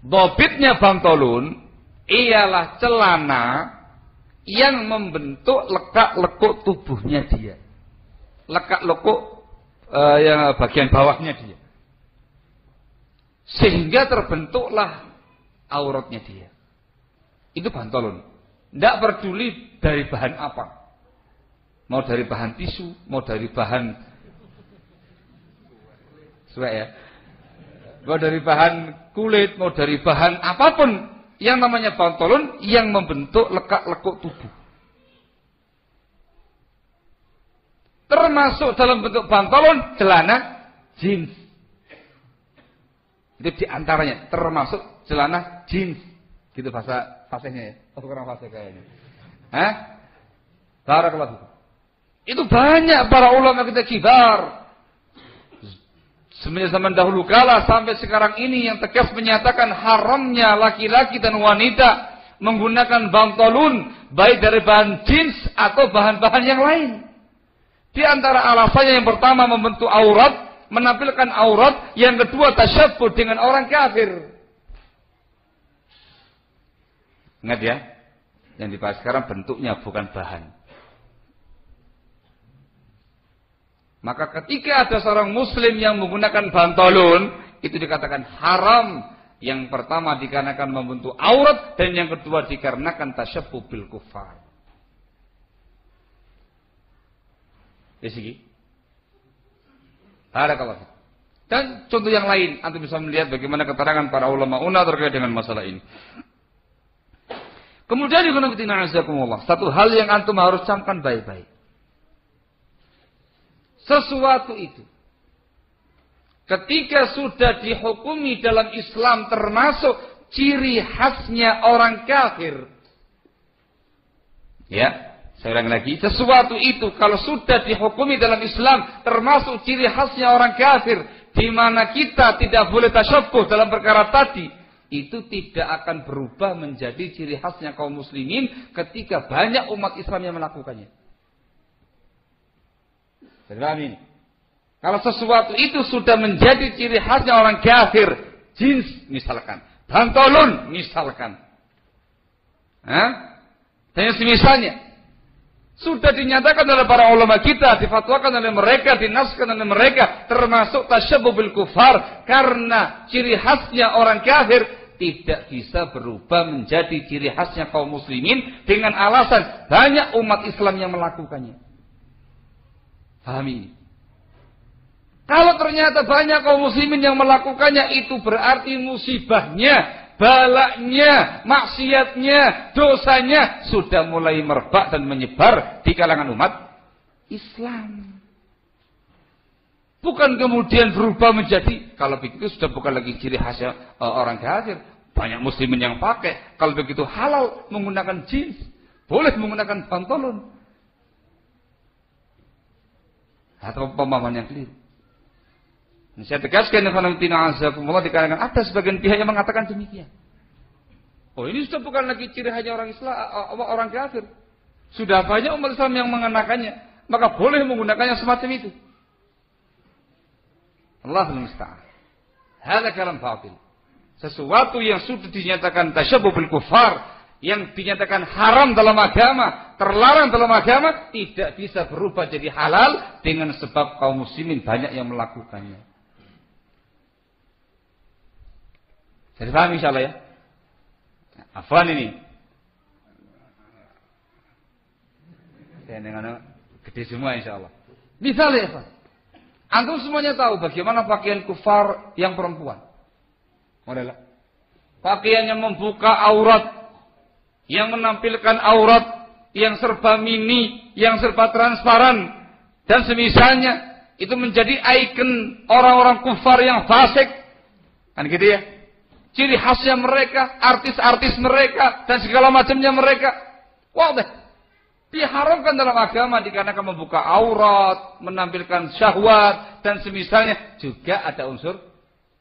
Dhabitnya pantolon ialah celana yang membentuk lekak-lekuk tubuhnya dia. Lekak-lekuk yang bagian bawahnya dia. Sehingga terbentuklah auratnya dia. Itu pantolon. Tidak peduli dari bahan apa. Mau dari bahan tisu, mau dari bahan suwek ya. Mau dari bahan kulit, mau dari bahan apapun, yang namanya pantolon yang membentuk lekak-lekuk tubuh. Termasuk dalam bentuk pantolon celana jeans. Itu diantaranya, termasuk celana jeans. Gitu fasihnya ya. Kurang fasih kayaknya. Hah? Barakallahu. Itu banyak para ulama kita kibar. Semenjak zaman dahulu kala sampai sekarang ini yang tegas menyatakan haramnya laki-laki dan wanita menggunakan pantolon baik dari bahan jeans atau bahan-bahan yang lain. Di antara alasannya yang pertama membentuk aurat, menampilkan aurat, yang kedua tasyabbuh dengan orang kafir. Ingat ya, yang dibahas sekarang bentuknya bukan bahan. Maka ketika ada seorang muslim yang menggunakan pantolon, itu dikatakan haram. Yang pertama dikarenakan membentuk aurat, dan yang kedua dikarenakan tasyabbuh bil kufar. Disini. Barakallahu. Dan contoh yang lain, antum bisa melihat bagaimana keterangan para ulama terkait dengan masalah ini. Kemudian satu hal yang antum harus camkan baik-baik. Sesuatu itu ketika sudah dihukumi dalam Islam termasuk ciri khasnya orang kafir. Ya, saya ulang lagi, sesuatu itu kalau sudah dihukumi dalam Islam termasuk ciri khasnya orang kafir, di mana kita tidak boleh tasyabbuh dalam perkara tadi, itu tidak akan berubah menjadi ciri khasnya kaum muslimin ketika banyak umat Islam yang melakukannya. Amin. Kalau sesuatu itu sudah menjadi ciri khasnya orang kafir, jeans misalkan, pantolon misalkan, dan semisalnya, sudah dinyatakan oleh para ulama kita, difatwakan oleh mereka, dinaskan oleh mereka, termasuk tasyabbuh bil kufar, karena ciri khasnya orang kafir tidak bisa berubah menjadi ciri khasnya kaum muslimin dengan alasan banyak umat Islam yang melakukannya. Pahami ini. Kalau ternyata banyak kaum muslimin yang melakukannya, itu berarti musibahnya, balaknya, maksiatnya, dosanya sudah mulai merebak dan menyebar di kalangan umat Islam. Bukan kemudian berubah menjadi, kalau begitu sudah bukan lagi ciri khasnya orang kafir. Banyak muslimin yang pakai. Kalau begitu halal menggunakan jeans, boleh menggunakan pantolon. Atau pemahaman yang keliru. Saya tegaskan dikarenakan ada sebagian pihak yang mengatakan demikian. Oh, ini sudah bukan lagi ciri hanya orang Islam, orang kafir. Sudah banyak umat Islam yang mengenakannya, maka boleh menggunakannya semacam itu. Allahul musta'an. Hada kalam batil. Sesuatu yang sudah dinyatakan tasyabbuh bil kufar, yang dinyatakan haram dalam agama, terlarang dalam agama, tidak bisa berubah jadi halal dengan sebab kaum muslimin banyak yang melakukannya. Jadi paham insyaallah ya? Afwan ini. Saya dengar gede semua insyaallah. Misalnya ya, Pak. Antum semuanya tahu bagaimana pakaian kufar yang perempuan. Adalah pakaian yang membuka aurat, yang menampilkan aurat, yang serba mini, yang serba transparan, dan semisalnya, itu menjadi ikon orang-orang kufar yang fasik. Kan gitu ya? Ciri khasnya mereka, artis-artis mereka, dan segala macamnya mereka. Wadah. Diharamkan dalam agama dikarenakan membuka aurat, menampilkan syahwat dan semisalnya, juga ada unsur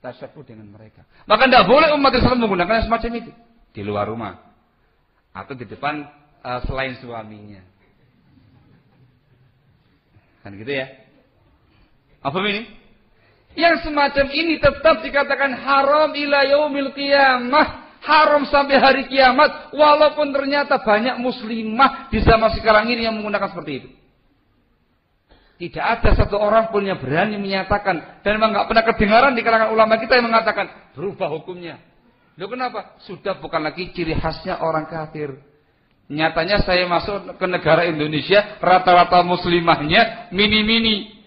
tasyabuh dengan mereka. Maka tidak boleh umat Islam menggunakan semacam itu di luar rumah atau di depan selain suaminya. Kan gitu ya. Apa ini? Yang semacam ini tetap dikatakan haram ila yaumil qiyamah. Haram sampai hari kiamat, walaupun ternyata banyak muslimah di zaman sekarang ini yang menggunakan seperti itu. Tidak ada satu orang pun yang berani menyatakan, dan memang nggak pernah kedengaran di kalangan ulama kita yang mengatakan berubah hukumnya. Loh kenapa? Sudah bukan lagi ciri khasnya orang kafir. Nyatanya saya masuk ke negara Indonesia, rata-rata muslimahnya mini-mini.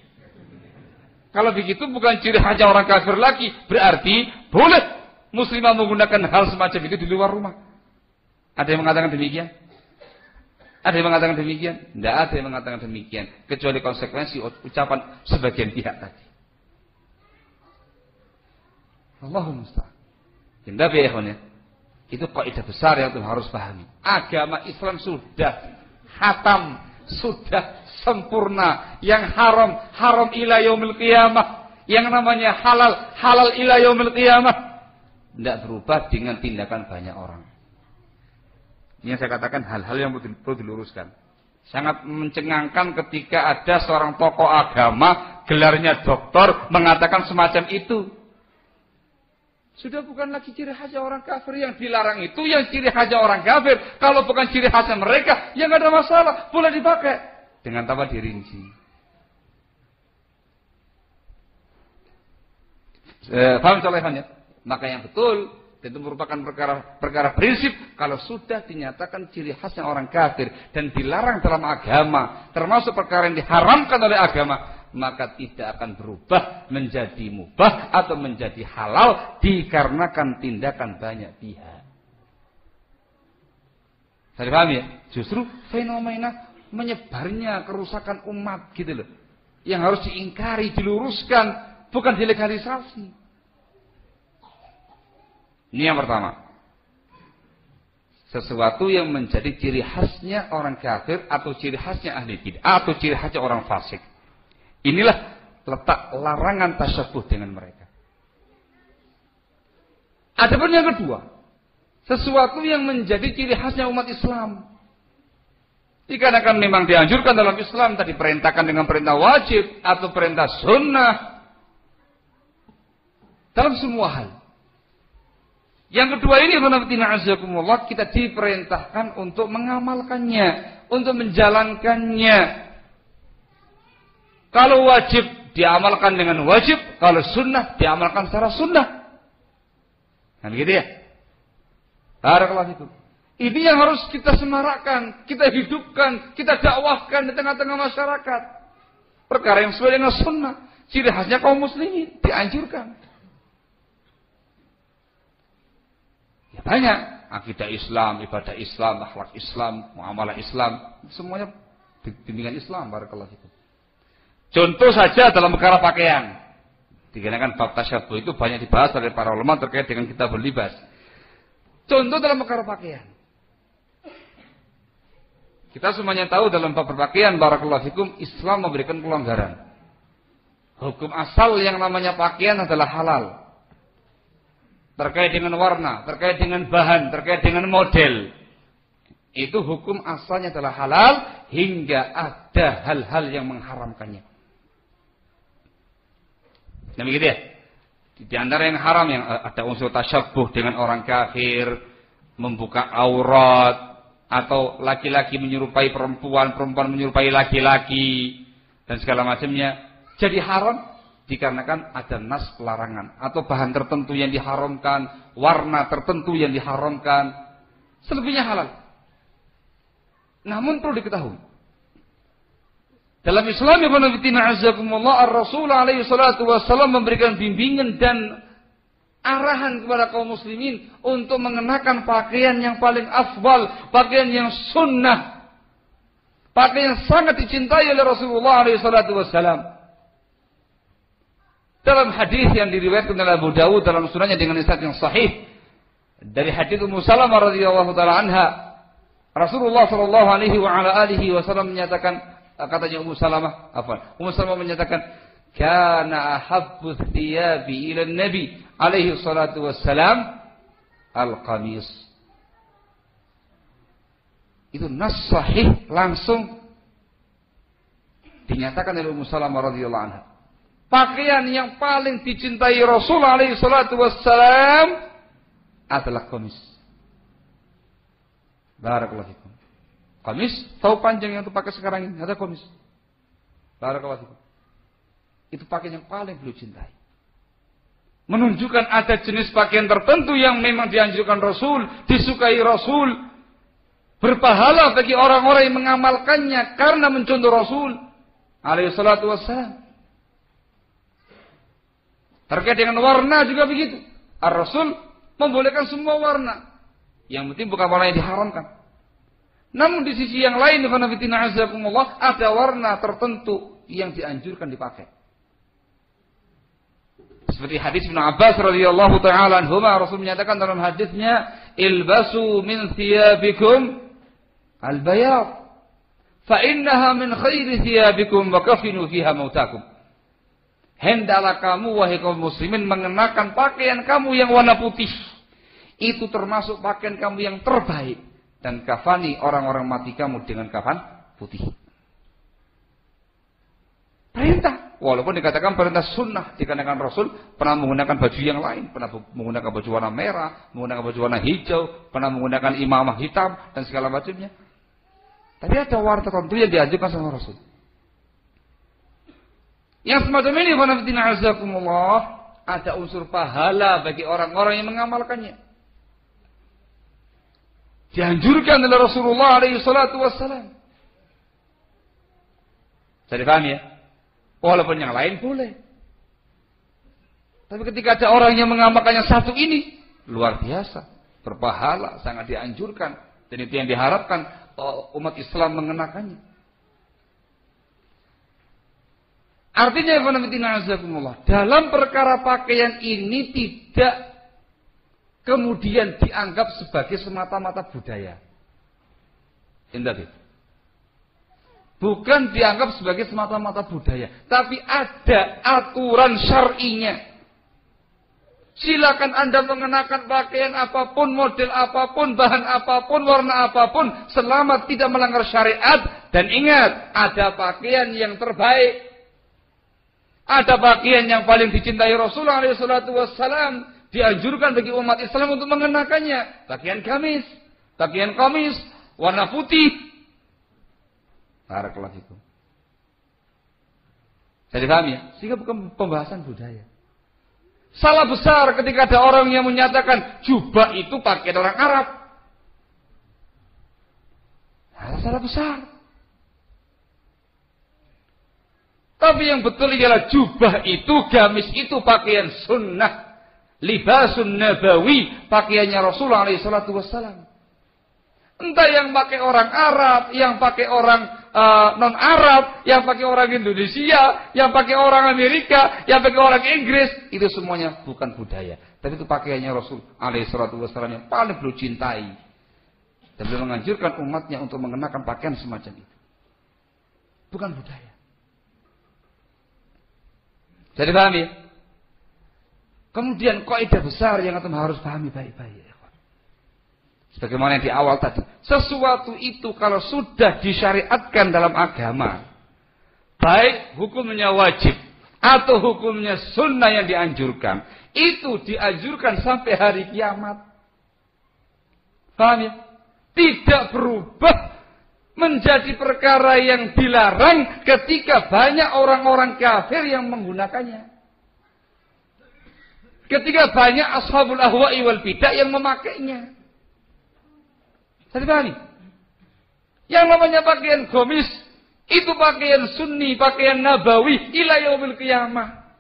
Kalau begitu bukan ciri khasnya orang kafir lagi, berarti boleh muslimah menggunakan hal semacam itu di luar rumah. Ada yang mengatakan demikian? Ada yang mengatakan demikian? Tidak ada yang mengatakan demikian. Kecuali konsekuensi ucapan sebagian pihak tadi. Allahumma musta'an. Tidak ya ikhwan ya. Itu kaidah besar yang kita harus pahami. Agama Islam sudah hatam, sudah sempurna. Yang haram, haram ila yaumil qiyamah. Yang namanya halal, halal ila yaumil qiyamah. Tidak berubah dengan tindakan banyak orang. Ini yang saya katakan hal-hal yang perlu diluruskan. Sangat mencengangkan ketika ada seorang tokoh agama, gelarnya doktor, mengatakan semacam itu. Sudah bukan lagi ciri khasnya orang kafir, yang dilarang itu yang ciri khasnya orang kafir. Kalau bukan ciri khasnya mereka, ya nggak ada masalah, boleh dipakai. Dengan tanpa dirinci. Paham solehannya? Maka yang betul itu merupakan perkara prinsip. Kalau sudah dinyatakan ciri khasnya orang kafir dan dilarang dalam agama, termasuk perkara yang diharamkan oleh agama, maka tidak akan berubah menjadi mubah atau menjadi halal dikarenakan tindakan banyak pihak. Saya paham ya? Justru fenomena menyebarnya kerusakan umat gitu loh, yang harus diingkari, diluruskan, bukan dilegalisasi. Ini yang pertama. Sesuatu yang menjadi ciri khasnya orang kafir atau ciri khasnya ahli bid'ah atau ciri khasnya orang fasik. Inilah letak larangan tasyabuh dengan mereka. Adapun yang kedua, sesuatu yang menjadi ciri khasnya umat Islam. Dikarenakan memang dianjurkan dalam Islam, tadi perintahkan dengan perintah wajib atau perintah sunnah dalam semua hal. Yang kedua ini, kita diperintahkan untuk mengamalkannya, untuk menjalankannya. Kalau wajib diamalkan dengan wajib, kalau sunnah diamalkan secara sunnah. Kan gitu ya? Barakallahu fikum. Ini yang harus kita semarakkan, kita hidupkan, kita dakwahkan di tengah-tengah masyarakat. Perkara yang sesuai dengan sunnah, ciri khasnya kaum muslimin, dianjurkan. Banyak akidah Islam, ibadah Islam, akhlak Islam, muamalah Islam, semuanya bimbingan Islam. Barakallahu fikum. Contoh saja dalam perkara pakaian. Dikarenakan bab tasyabuh itu banyak dibahas oleh para ulama terkait dengan kita berlibas. Contoh dalam perkara pakaian. Kita semuanya tahu dalam bab berpakaian, barakallahu fikum, Islam memberikan pelonggaran. Hukum asal yang namanya pakaian adalah halal. Terkait dengan warna, terkait dengan bahan, terkait dengan model. Itu hukum asalnya adalah halal hingga ada hal-hal yang mengharamkannya. Nah begitu ya. Di antara yang haram yang ada unsur tasyabuh dengan orang kafir, membuka aurat, atau laki-laki menyerupai perempuan, perempuan menyerupai laki-laki, dan segala macamnya. Jadi haram dikarenakan ada nas larangan atau bahan tertentu yang diharamkan, warna tertentu yang diharamkan, selebihnya halal. Namun perlu diketahui, dalam Islam Ar-Rasul alaihi salatu wassalam memberikan bimbingan dan arahan kepada kaum muslimin untuk mengenakan pakaian yang paling afdal, pakaian yang sunnah, pakaian yang sangat dicintai oleh Rasulullah alaihi salatu wassalam. Dalam hadis yang diriwayatkan oleh Abu Dawud dalam sunannya dengan isnad yang sahih dari hadis Ummu Salamah radhiyallahu taala anha, Rasulullah sallallahu alaihi wasallam menyatakan, katanya Ummu Salamah, Ummu Salamah menyatakan, kana ahabbu thiyabi ila Nabi alaihi salatu wassalam al-qamis. Itu nas sahih langsung dinyatakan oleh Ummu Salamah radhiyallahu anha. Pakaian yang paling dicintai Rasul alaihi salatu wassalam adalah qamis. Barakallahu fikum. Qamis, tahu panjang yang dipakai sekarang ini, ada qamis. Barakallahu fikum. Itu pakaian yang paling beliau cintai. Menunjukkan ada jenis pakaian tertentu yang memang dianjurkan Rasul, disukai Rasul, berpahala bagi orang-orang yang mengamalkannya karena mencontoh Rasul alaihi salatu wassalam. Terkait dengan warna juga begitu. Ar-Rasul membolehkan semua warna. Yang penting bukan warna yang diharamkan. Namun di sisi yang lain, ada warna tertentu yang dianjurkan dipakai. Seperti hadis Ibnu Abbas radhiyallahu taala anhuma, Rasul menyatakan dalam hadisnya, "Ilbasu min thiyabikum al-bayad, fa innaha min khairi thiyabikum wa kafinu fiha mautakum." Hendaklah kamu wahai kaum muslimin mengenakan pakaian kamu yang warna putih. Itu termasuk pakaian kamu yang terbaik. Dan kafani orang-orang mati kamu dengan kafan putih. Perintah. Walaupun dikatakan perintah sunnah. Dikarenakan Rasul pernah menggunakan baju yang lain. Pernah menggunakan baju warna merah. Menggunakan baju warna hijau. Pernah menggunakan imamah hitam. Dan segala macamnya. Tapi ada warna tertentu yang diajukan sama Rasul. Yang semacam ini, ada unsur pahala bagi orang-orang yang mengamalkannya. Dianjurkan oleh Rasulullah alaihi salatu wassalam. Jadi paham ya? Walaupun yang lain boleh. Tapi ketika ada orang yang mengamalkannya satu ini, luar biasa. Berpahala, sangat dianjurkan. Dan itu yang diharapkan umat Islam mengenakannya. Artinya, dalam perkara pakaian ini tidak kemudian dianggap sebagai semata-mata budaya. Bukan dianggap sebagai semata-mata budaya. Tapi ada aturan syar'inya. Silakan Anda mengenakan pakaian apapun, model apapun, bahan apapun, warna apapun. Selama tidak melanggar syariat. Dan ingat, ada pakaian yang terbaik. Ada pakaian yang paling dicintai Rasulullah SAW. Dianjurkan bagi umat Islam untuk mengenakannya. Pakaian gamis, pakaian qamis, warna putih. Barakallahu fikum. Jadi paham ya? Sehingga bukan pembahasan budaya. Salah besar ketika ada orang yang menyatakan jubah itu pakaian orang Arab. Salah besar. Tapi yang betul ialah jubah itu, gamis itu pakaian sunnah. Libasun nabawi, pakaiannya Rasulullah SAW. Entah yang pakai orang Arab, yang pakai orang non-Arab, yang pakai orang Indonesia, yang pakai orang Amerika, yang pakai orang Inggris, itu semuanya bukan budaya. Tapi itu pakaiannya Rasul SAW yang paling beliau cintai. Dan beliau menganjurkan umatnya untuk mengenakan pakaian semacam itu. Bukan budaya. Jadi paham ya? Kemudian kaidah besar yang antum harus pahami baik-baik. Sebagaimana yang di awal tadi. Sesuatu itu kalau sudah disyariatkan dalam agama. Baik hukumnya wajib. Atau hukumnya sunnah yang dianjurkan. Itu dianjurkan sampai hari kiamat. Paham ya? Tidak berubah menjadi perkara yang dilarang ketika banyak orang-orang kafir yang menggunakannya. Ketika banyak ashabul ahwa'i wal bidah yang memakainya. Saya pahami? Yang namanya pakaian gamis, itu pakaian sunni, pakaian nabawi, ila yaumil qiyamah.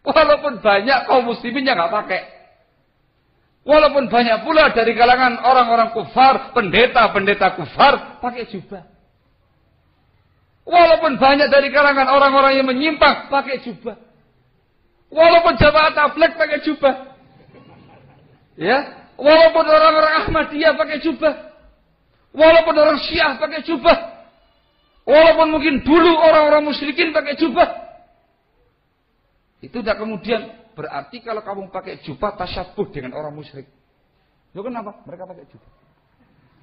Walaupun banyak kaum muslimin yang nggak pakai. Walaupun banyak pula dari kalangan orang-orang kufar, pendeta-pendeta kufar, pakai jubah. Walaupun banyak dari kalangan orang-orang yang menyimpang, pakai jubah. Walaupun jamaah tabligh pakai jubah. Ya, walaupun orang-orang Ahmadiyah pakai jubah. Walaupun orang Syiah pakai jubah. Walaupun mungkin dulu orang-orang musyrikin pakai jubah. Itu tidak kemudian berarti kalau kamu pakai jubah tasyabuh dengan orang musyrik. Loh kenapa? Mereka pakai jubah.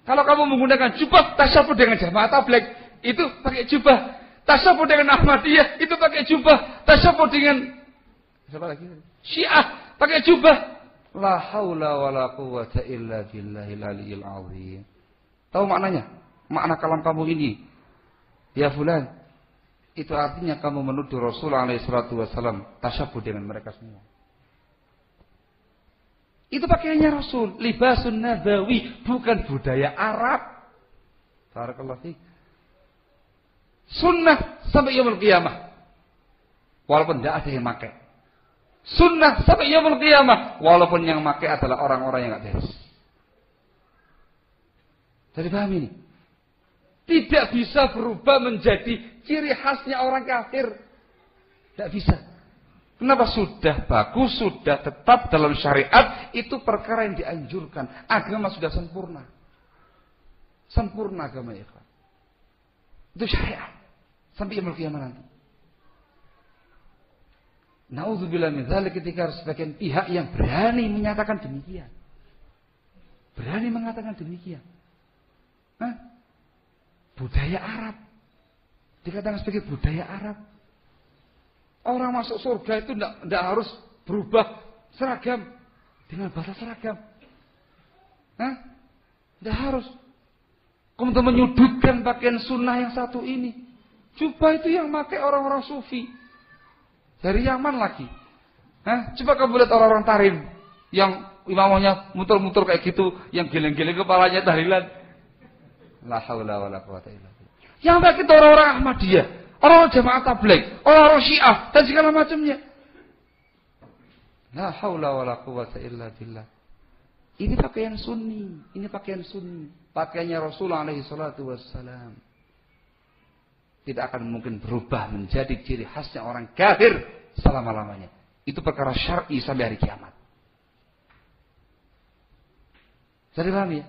Kalau kamu menggunakan jubah tasyabuh dengan Jamaah Tabligh, itu pakai jubah. Tasyabuh dengan Ahmadiyah, itu pakai jubah. Tasyabuh dengan siapa lagi? Syiah, pakai jubah. La haula wala quwwata illa billahil aliyyil azim. Tahu maknanya? Makna kalam kamu ini. Ya fulan, itu artinya kamu menuduh Rasulullah SAW tasyabuh dengan mereka semua. Itu pakaiannya Rasul, libasun nabawi, bukan budaya Arab. Barakallahu fiik. Sunnah sampai yaumul qiyamah. Walaupun tidak ada yang pakai. Sunnah sampai yaumul qiyamah, walaupun yang pakai adalah orang-orang yang enggak beres. Jadi paham ini? Tidak bisa berubah menjadi ciri khasnya orang kafir. Tidak bisa. Kenapa? Sudah bagus, sudah tetap dalam syariat, itu perkara yang dianjurkan. Agama sudah sempurna. Sempurna agama ya. Itu syariat. Sampai yaumul qiyamah nanti. Na'udzubillah min dzalik, ketika sebagian pihak yang berani menyatakan demikian. Berani mengatakan demikian. Budaya Arab. Dikatakan sebagai budaya Arab. Orang masuk surga itu tidak harus berubah seragam dengan bahasa seragam. Tidak harus. Kemudian menyudutkan pakaian sunnah yang satu ini. Jubah itu yang pakai orang-orang sufi. Dari Yaman lagi. Coba kamu lihat orang-orang tarim. Yang imamahnya muter-muter kayak gitu. Yang geleng-geleng kepalanya tahlilan. La haula wala quwwata illa billah. Yang pakai itu orang-orang Ahmadiyah. Orang-orang Jamaah Tabligh, orang-orang Syiah, dan segala macamnya. La haula wala quwwata illa billah. Ini pakaian sunni, ini pakaian sunni. Pakaiannya Rasulullah SAW. Tidak akan mungkin berubah menjadi ciri khasnya orang kafir selama-lamanya. Itu perkara syar'i sampai hari kiamat. Jadi paham ya?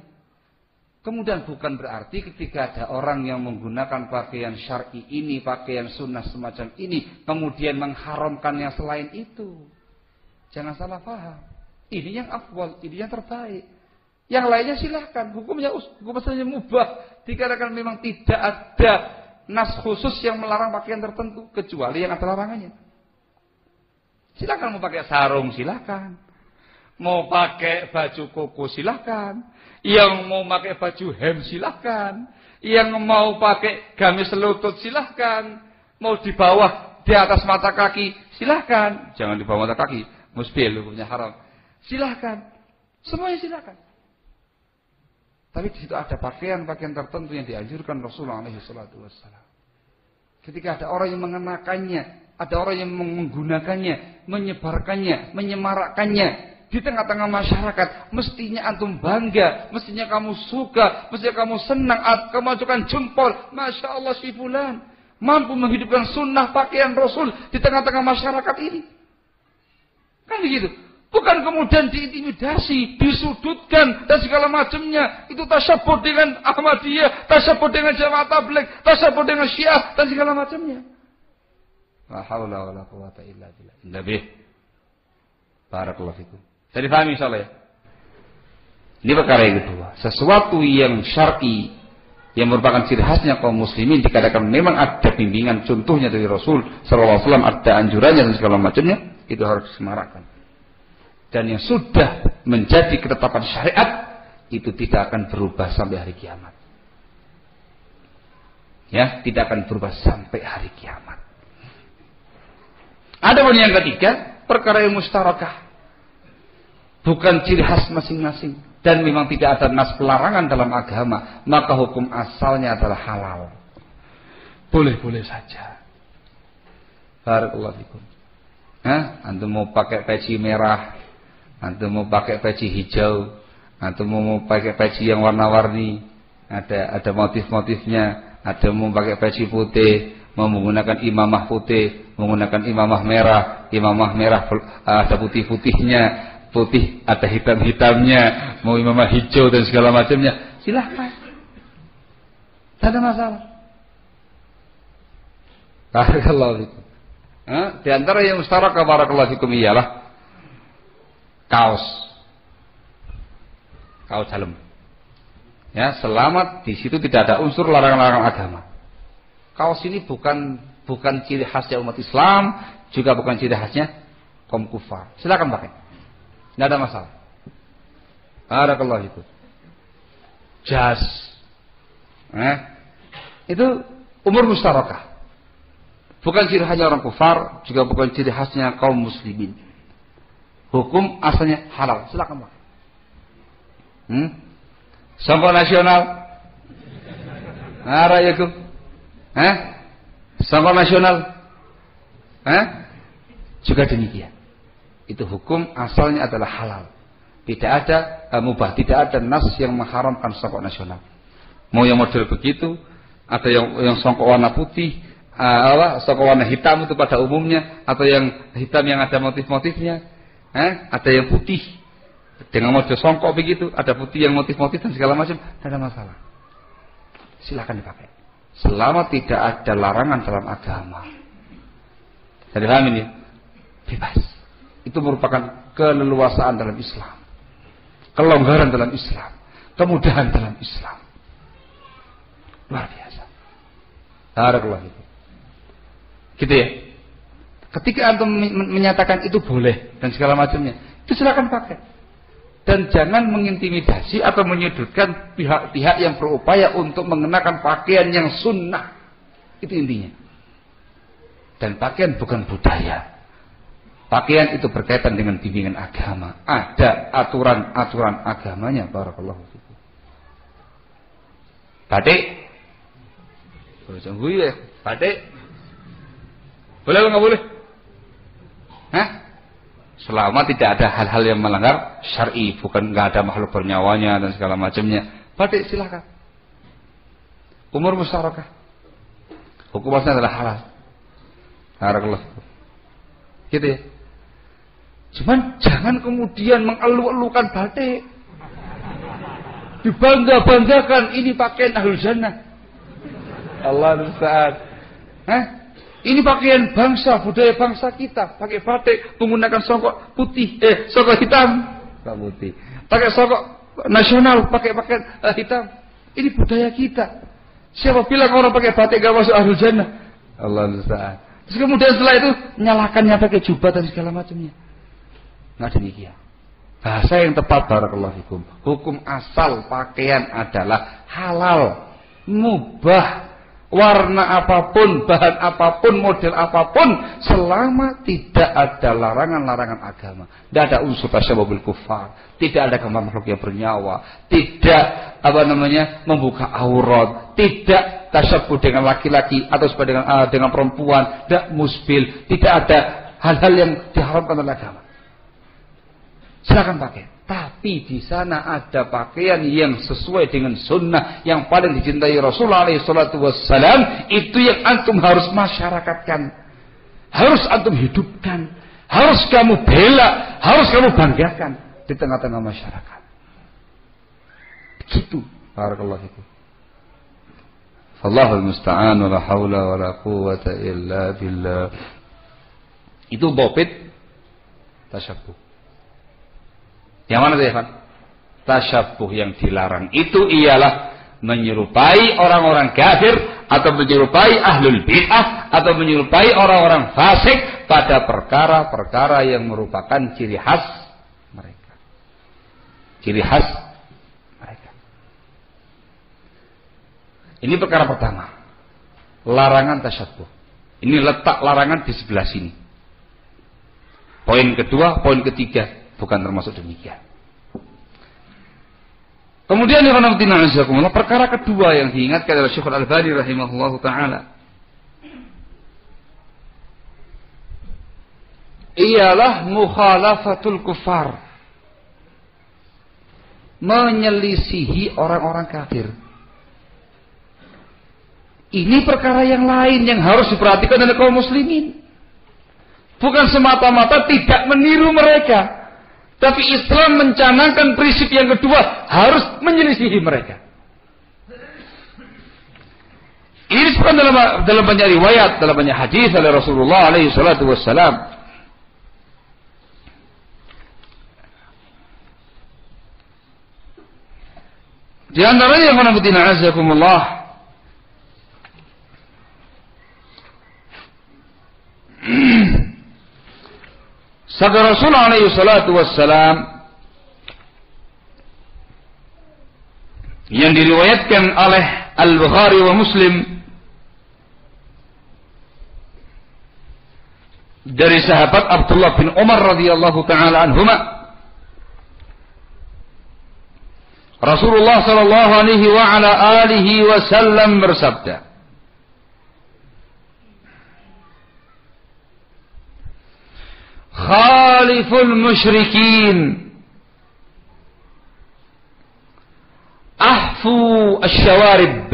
Kemudian bukan berarti ketika ada orang yang menggunakan pakaian syar'i ini, pakaian sunnah semacam ini, kemudian mengharamkan yang selain itu. Jangan salah paham. Ini yang afdal, ini yang terbaik. Yang lainnya silahkan. Hukumnya mubah. Dikarenakan memang tidak ada nas khusus yang melarang pakaian tertentu, kecuali yang ada larangannya. Silahkan mau pakai sarung, silahkan. Mau pakai baju koko, silahkan. Yang mau pakai baju hem silahkan. Yang mau pakai gamis lutut silahkan. Mau di bawah, di atas mata kaki silahkan. Jangan di bawah mata kaki, musbil, hukumnya haram. Silahkan. Semuanya silahkan. Tapi di situ ada pakaian-pakaian tertentu yang dianjurkan Rasulullah SAW. Ketika ada orang yang mengenakannya, ada orang yang menggunakannya, menyebarkannya, menyemarakkannya di tengah-tengah masyarakat, mestinya antum bangga, mestinya kamu suka, mestinya kamu senang, kamu ajukan jempol. Masya Allah si fulan mampu menghidupkan sunnah pakaian Rasul di tengah-tengah masyarakat ini. Kan begitu. Bukan kemudian diintimidasi, disudutkan dan segala macamnya. Itu tasyabuh dengan Ahmadiyah, tasyabuh dengan Jamaah Tabligh, tasyabuh dengan Syiah dan segala macamnya. La haula wala quwwata illa billah. Nabi. Barakallahu fikum. Jadi paham insyaallah ya. Ini perkara yang kedua. Sesuatu yang syar'i yang merupakan ciri khasnya kaum muslimin dikatakan memang ada bimbingan contohnya dari Rasul sallallahu alaihi wasallam, ada anjurannya dan segala macamnya, itu harus disemarakan. Dan yang sudah menjadi ketetapan syariat itu tidak akan berubah sampai hari kiamat. Ya, tidak akan berubah sampai hari kiamat. Adapun yang ketiga, perkara yang mustarakah. Bukan ciri khas masing-masing dan memang tidak ada nas pelarangan dalam agama, maka hukum asalnya adalah halal. Boleh-boleh saja. Barakallahu fikum. Antum mau pakai peci merah, antum mau pakai peci hijau, antum mau pakai peci yang warna-warni, ada motif-motifnya, ada mau pakai peci putih, mau menggunakan imamah putih, menggunakan imamah merah ada putih-putihnya, putih ada hitam-hitamnya, mau imamah hijau dan segala macamnya, silahkan. Tidak ada masalah. Barakallahu fikum. Di antara yang mustaraka barakallahu fikum ialah kaos dalam. Ya, selama di situ tidak ada unsur larangan-larangan agama. Kaos ini bukan ciri khasnya umat Islam, juga bukan ciri khasnya kaum kufar. Silakan pakai. Tidak ada masalah. Barakallahu fikum. Jas. Itu umur mustarakah. Bukan ciri khasnya orang kufar, juga bukan ciri khasnya kaum muslimin. Hukum asalnya halal. Silakan pakai. Songkok nasional. Arayakum. Songkok nasional. Juga demikian. Itu hukum asalnya adalah halal. Tidak ada mubah, tidak ada nas yang mengharamkan songkok nasional. Mau yang model begitu, ada yang songkok warna putih, songkok warna hitam itu pada umumnya, atau yang hitam yang ada motif-motifnya, ada yang putih dengan model songkok begitu, ada putih yang motif-motif dan segala macam, tidak ada masalah. Silakan dipakai. Selama tidak ada larangan dalam agama. Jadi paham ini? Bebas. Itu merupakan keleluasaan dalam Islam, kelonggaran dalam Islam, kemudahan dalam Islam. Luar biasa. Barakallahu fikum. Gitu ya. Ketika antum menyatakan itu boleh dan segala macamnya, itu silakan pakai. Dan jangan mengintimidasi atau menyudutkan pihak-pihak yang berupaya untuk mengenakan pakaian yang sunnah. Itu intinya. Dan pakaian bukan budaya. Pakaian itu berkaitan dengan bimbingan agama. Ada aturan-aturan agamanya. Barakallahu fikum. Batik. Batik. Boleh atau nggak boleh? Selama tidak ada hal-hal yang melanggar syar'i, bukan nggak ada makhluk bernyawanya dan segala macamnya. Batik silakan. Umur musyarakah. Hukumnya adalah halal. Barakallahu fikum. Gitu ya. Cuman jangan kemudian mengeluh-elukan batik. Dibangga-banggakan ini pakaian ahlul jannah. Allah musta'an. Ini pakaian bangsa, budaya bangsa kita. Pakai batik, menggunakan songkok putih, songkok hitam, putih. Pakai songkok nasional, pakai pakaian hitam. Ini budaya kita. Siapa bilang orang pakai batik gak masuk ahlul jannah? Allah musta'an. Terus kemudian setelah itu nyalakannya pakai jubah dan segala macamnya. Nggak demikian. Bahasa yang tepat barakallahu fikum. Hukum asal pakaian adalah halal, mubah. Warna apapun, bahan apapun, model apapun, selama tidak ada larangan-larangan agama. Tidak ada unsur tasyabuhul kufar, tidak ada gambar makhluk yang bernyawa, tidak membuka aurat, tidak tasyabuh dengan laki-laki atau dengan perempuan, tidak musbil, tidak ada hal-hal yang diharamkan oleh agama. Silakan pakai. Tapi di sana ada pakaian yang sesuai dengan sunnah yang paling dicintai Rasulullah SAW. Itu yang antum harus masyarakatkan, harus antum hidupkan, harus kamu bela, harus kamu banggakan di tengah-tengah masyarakat. Begitu. Barakallahu fikum. Wallahul musta'an wa la haula wa la quwwata illa billah. Itu bobit tasyabuh. Yang mana tuh ya, Pak? Tasyabuh yang dilarang itu ialah menyerupai orang-orang kafir atau menyerupai ahlul bid'ah atau menyerupai orang-orang fasik pada perkara-perkara yang merupakan ciri khas mereka. Ciri khas mereka. Ini perkara pertama. Larangan tasyabuh. Ini letak larangan di sebelah sini. Poin kedua, poin ketiga bukan termasuk demikian. Kemudian perkara kedua yang diingatkan oleh Syekh Al-Albani rahimahullahu taala ialah mukhalafatul kufar, menyelisihi orang-orang kafir. Ini perkara yang lain yang harus diperhatikan oleh kaum muslimin. Bukan semata-mata tidak meniru mereka, tapi Islam mencanangkan prinsip yang kedua, harus menyelisihi mereka. Disebutkan dalam banyak riwayat, dalam banyak hadis oleh Rasulullah alaihi salatu wassalam. Di antaranya yang qanatina azakumullah, sabda Rasul alaihi salatu wassalam yang diriwayatkan oleh Al-Bukhari wa Muslim dari sahabat Abdullah bin Umar radhiyallahu taala anhuma, Rasulullah sallallahu alaihi wa ala alihi wasallam bersabda, khaliful musyrikin ahfu asyawarib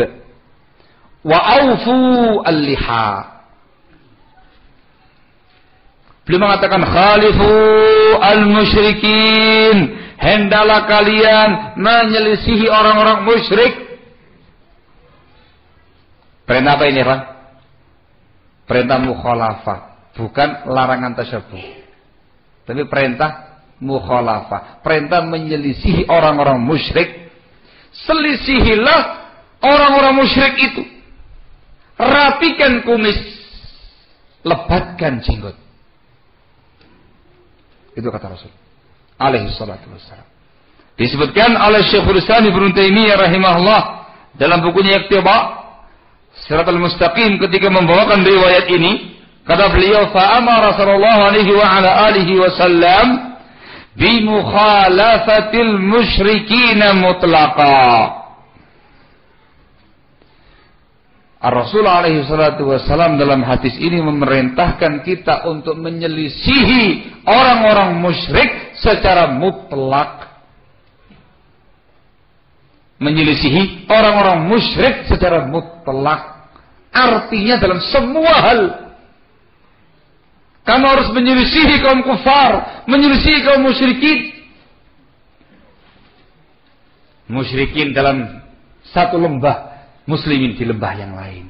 wa awfu al-liha. Beliau mengatakan khalifu al-musyrikin, hendaklah kalian menyelisihi orang-orang musyrik. Perintah apa ini, Pak? Perintah mukhalafah, bukan larangan tasyabbuh. Tapi perintah mukhalafah, perintah menyelisihi orang-orang musyrik. Selisihilah orang-orang musyrik itu. Rapikan kumis, lebatkan jenggot. Itu kata Rasul alaihi salatu wassalam. Disebutkan oleh Syekhul Islam Ibnu Taimiyah rahimahullah dalam bukunya Iqtida Shiratal Mustaqim ketika membawakan riwayat ini, kata beliau, fa amara sallallahu alaihi wa ala alihi wasallam bi mukhalafatil musyrikin mutlaqa. Ar-Rasul alaihi salatu wassalam dalam hadis ini memerintahkan kita untuk menyelisihi orang-orang musyrik secara mutlak. Menyelisihi orang-orang musyrik secara mutlak. Artinya dalam semua hal. Kamu harus menyelisihi kaum kufar, menyelisihi kaum musyrikin. Musyrikin dalam satu lembah, muslimin di lembah yang lain.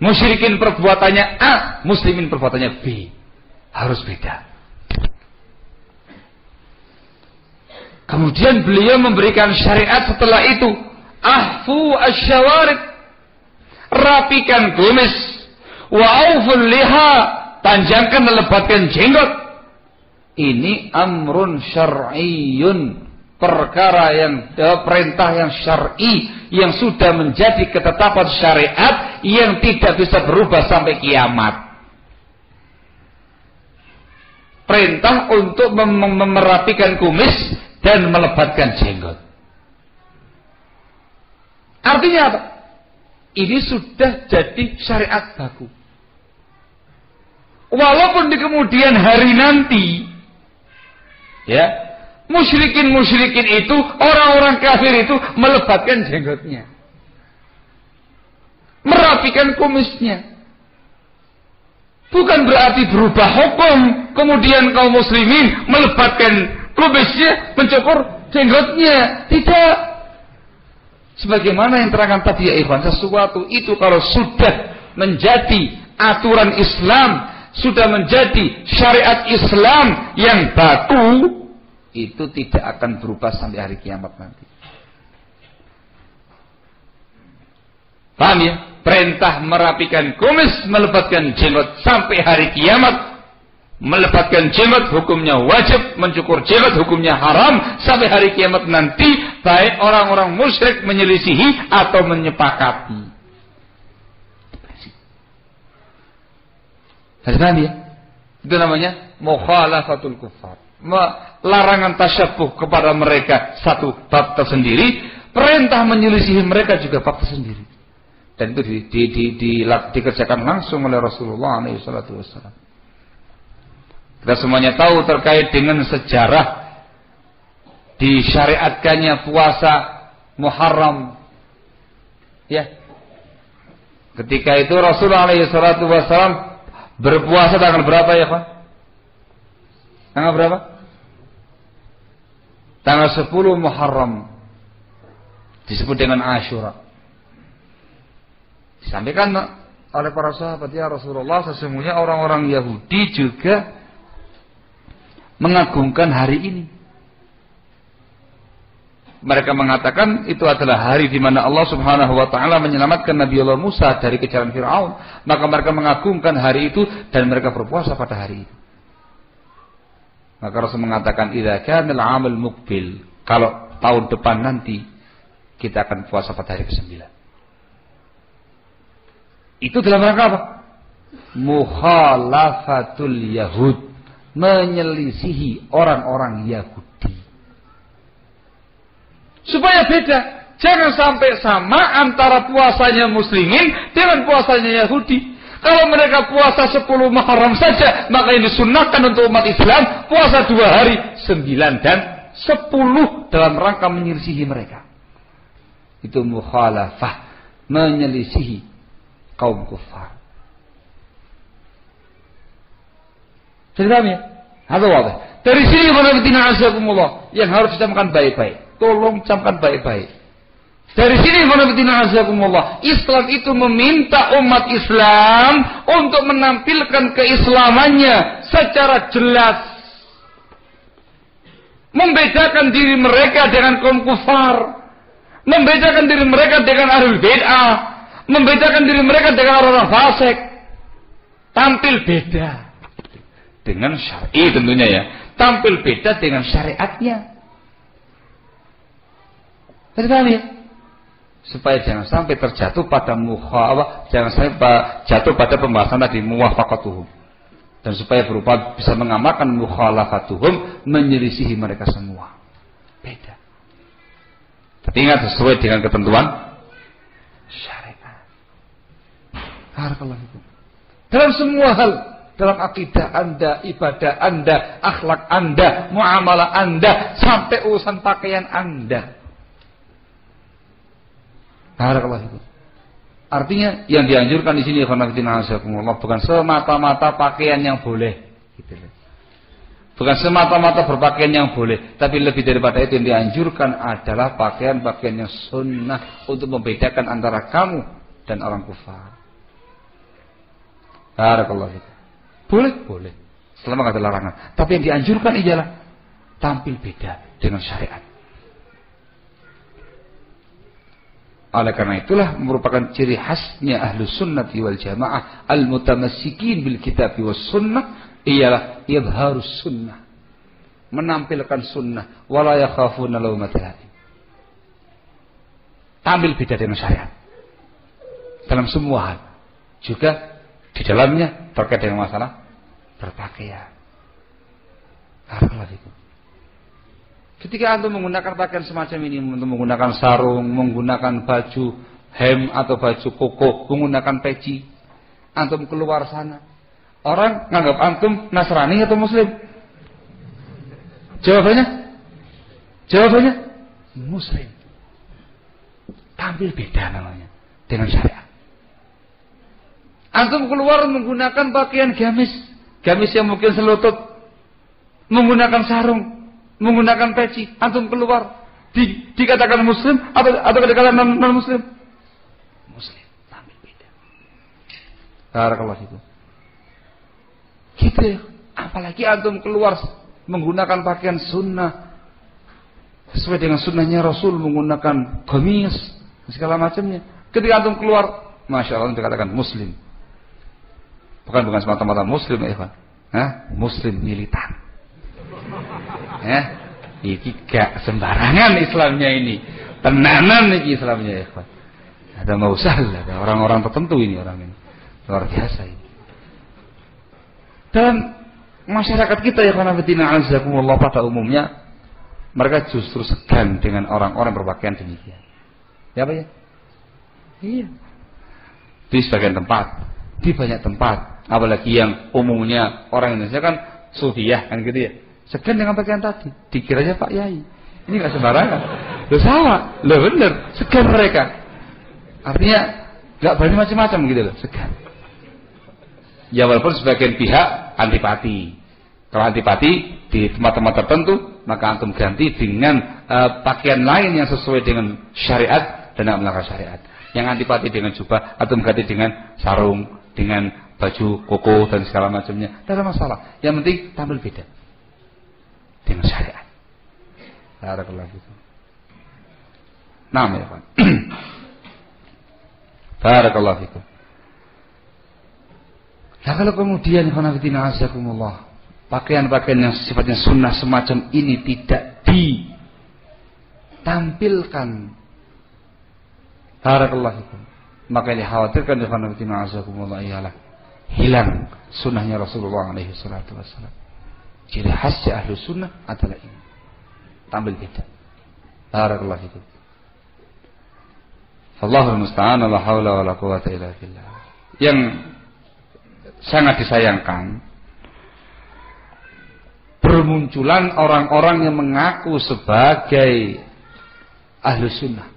Musyrikin perbuatannya A, muslimin perbuatannya B. Harus beda. Kemudian beliau memberikan syariat setelah itu. Ahfu asyawarib, rapikan kumis. Wa auful liha, panjangkan dan lebatkan jenggot. Ini amrun syar'iyyun, perkara yang perintah yang syar'i yang sudah menjadi ketetapan syariat yang tidak bisa berubah sampai kiamat. Perintah untuk merapikan kumis dan melebatkan jenggot. Artinya apa? Ini sudah jadi syariat baku. Walaupun di kemudian hari nanti, ya, musyrikin itu, orang-orang kafir itu melebatkan jenggotnya, merapikan kumisnya. Bukan berarti berubah hukum, kemudian kaum muslimin melebatkan kumisnya, mencukur jenggotnya. Tidak. Sebagaimana yang terangkan tadi ya ikhwan, sesuatu itu kalau sudah menjadi aturan Islam, sudah menjadi syariat Islam yang baku, itu tidak akan berubah sampai hari kiamat nanti. Paham ya? Perintah merapikan kumis, melebatkan jenggot sampai hari kiamat. Melebatkan jenggot hukumnya wajib, mencukur jenggot hukumnya haram sampai hari kiamat nanti, baik orang-orang musyrik menyelisihi atau menyepakati. Paham ya? Itu namanya mukhalafatul kuffar. Larangan tasyabbuh kepada mereka satu bab tersendiri, perintah menyelisihi mereka juga bab tersendiri. Dan itu dikerjakan langsung oleh Rasulullah SAW. Kita semuanya tahu terkait dengan sejarah disyariatkannya puasa Muharram. Ya. Ketika itu Rasulullah SAW berpuasa tanggal berapa ya Pak? Tanggal berapa? Tanggal 10 Muharram. Disebut dengan Asyura. Disampaikan oleh para sahabat, ya Rasulullah, sesungguhnya orang-orang Yahudi juga mengagungkan hari ini. Mereka mengatakan itu adalah hari di mana Allah Subhanahu wa taala menyelamatkan Nabi Allah Musa dari kejaran Firaun. Maka mereka mengagungkan hari itu dan mereka berpuasa pada hari itu. Maka Rasul mengatakan, idza kana al-'amul muqbil, kalau tahun depan nanti kita akan puasa pada hari ke-9. Itu dalam rangka apa? Mukhalafatul Yahud, menyelisihi orang-orang Yahudi. Supaya beda, jangan sampai sama antara puasanya muslimin dengan puasanya Yahudi. Kalau mereka puasa 10 Muharram saja, maka ini disunnahkan untuk umat Islam puasa 2 hari, 9 dan 10 dalam rangka menyelisihi mereka. Itu mukhalafah, menyelisihi kaum kufar. Jadi paham ya? Ada wadah. Dari sini yang harus dicampkan baik-baik. Tolong camkan baik-baik. Dari sini Islam itu meminta umat Islam untuk menampilkan keislamannya secara jelas. Membedakan diri mereka dengan kaum kufar. Membedakan diri mereka dengan ahlul bid'ah. Membedakan diri mereka dengan orang fasik. Tampil beda dengan syar'i tentunya ya. Tampil beda dengan syariatnya. Paham ya? Supaya jangan sampai terjatuh pada jangan sampai jatuh pada pembahasan tadi muwafaqatuhum. Dan supaya berupa bisa mengamalkan mukhalafatuhum, menyelisihi mereka semua. Beda. Tapi ingat sesuai dengan ketentuan syariat. Barakallahu. Dalam semua hal, dalam akidah Anda, ibadah Anda, akhlak Anda, muamalah Anda, sampai urusan pakaian Anda. Barakallahu. Artinya yang dianjurkan di sini bukan semata-mata pakaian yang boleh, gitu. Bukan semata-mata berpakaian yang boleh, tapi lebih daripada itu yang dianjurkan adalah pakaian-pakaian yang sunnah untuk membedakan antara kamu dan orang kufar. Barakallahu. Boleh. Selama tidak ada larangan. Tapi yang dianjurkan ialah tampil beda dengan syariat. Oleh karena itulah merupakan ciri khasnya ahlu sunnati wal jamaah al-mutamassikin bil kitab was sunnah ialah idharus sunnah, menampilkan sunnah, wala yakhafuna lawmata laim. Tampil beda dengan syariat dalam semua hal, juga di dalamnya terkait dengan masalah berpakaian. Barakallahu. Ketika antum menggunakan pakaian semacam ini, untuk menggunakan sarung, menggunakan baju hem atau baju koko, menggunakan peci, antum keluar sana, orang nganggap antum Nasrani atau Muslim? Jawabannya Muslim. Tampil beda namanya dengan syariat. Antum keluar menggunakan pakaian gamis yang mungkin selutut, menggunakan sarung, menggunakan peci, antum keluar dikatakan Muslim atau dikatakan non Muslim? Muslim, tampil beda. Barakallahu fikum. Gitu ya. Apalagi antum keluar menggunakan pakaian sunnah sesuai dengan sunnahnya Rasul, menggunakan gamis segala macamnya. Ketika antum keluar, masya Allah, dikatakan Muslim. Bukan semata-mata Muslim ya, Pak. Muslim militan. Ini gak sembarangan Islamnya ini. Tenanan ini Islamnya ya, Pak. Ada mau salah, ada orang-orang tertentu ini, orang ini. Luar biasa ini. Dalam masyarakat kita ya, karena Allah pada umumnya mereka justru segan dengan orang-orang berpakaian demikian. Ya Pak ya? Iya. Di sebagian tempat, di banyak tempat, apalagi yang umumnya orang Indonesia kan sufiah kan gitu ya. Segan dengan pakaian tadi, dikiranya Pak Yai. Ini nggak sembarangan. Loh salah, loh bener, segan mereka. Artinya nggak berani macam-macam gitu loh, segan. Ya walaupun sebagian pihak antipati. Kalau antipati di tempat-tempat tertentu, maka antum ganti dengan pakaian lain yang sesuai dengan syariat dan tidak melanggar syariat. Yang antipati dengan jubah atau mengganti dengan sarung, dengan baju koko dan segala macamnya, tidak ada masalah. Yang penting tampil beda dengan syariat. Barakallahu fikum. Naam ya Pak. Barakallahu fikum. Nah kalau kemudian khonafidina azakumullah, pakaian-pakaian yang sifatnya sunnah semacam ini tidak ditampilkan, barakallahu fikum, maka yang dikhawatirkan di khonafidina azakumullah ialah hilang sunnahnya Rasulullah alaihi salatu wassalam. Ciri khasnya ahlu sunnah adalah ini, tampil beda. Barakallahu fikum. Allahul musta'an, la haula wala quwwata illa billah. Yang sangat disayangkan, bermunculan orang-orang yang mengaku sebagai ahlu sunnah,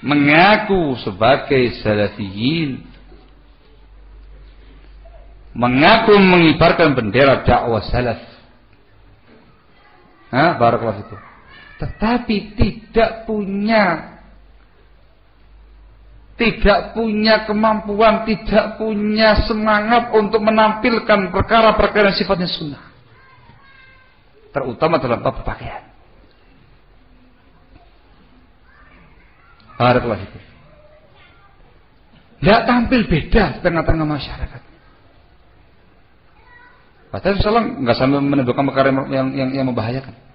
mengaku sebagai salafiyin, mengaku mengibarkan bendera dakwah salaf. Barakallahu fikum. Tetapi tidak punya kemampuan, tidak punya semangat untuk menampilkan perkara-perkara yang sifatnya sunnah, terutama dalam bab pakaian. Barakallahu fikum. Tidak tampil beda di tengah-tengah masyarakat. Padahal Rasulullah nggak sampai menimbulkan perkara yang membahayakan.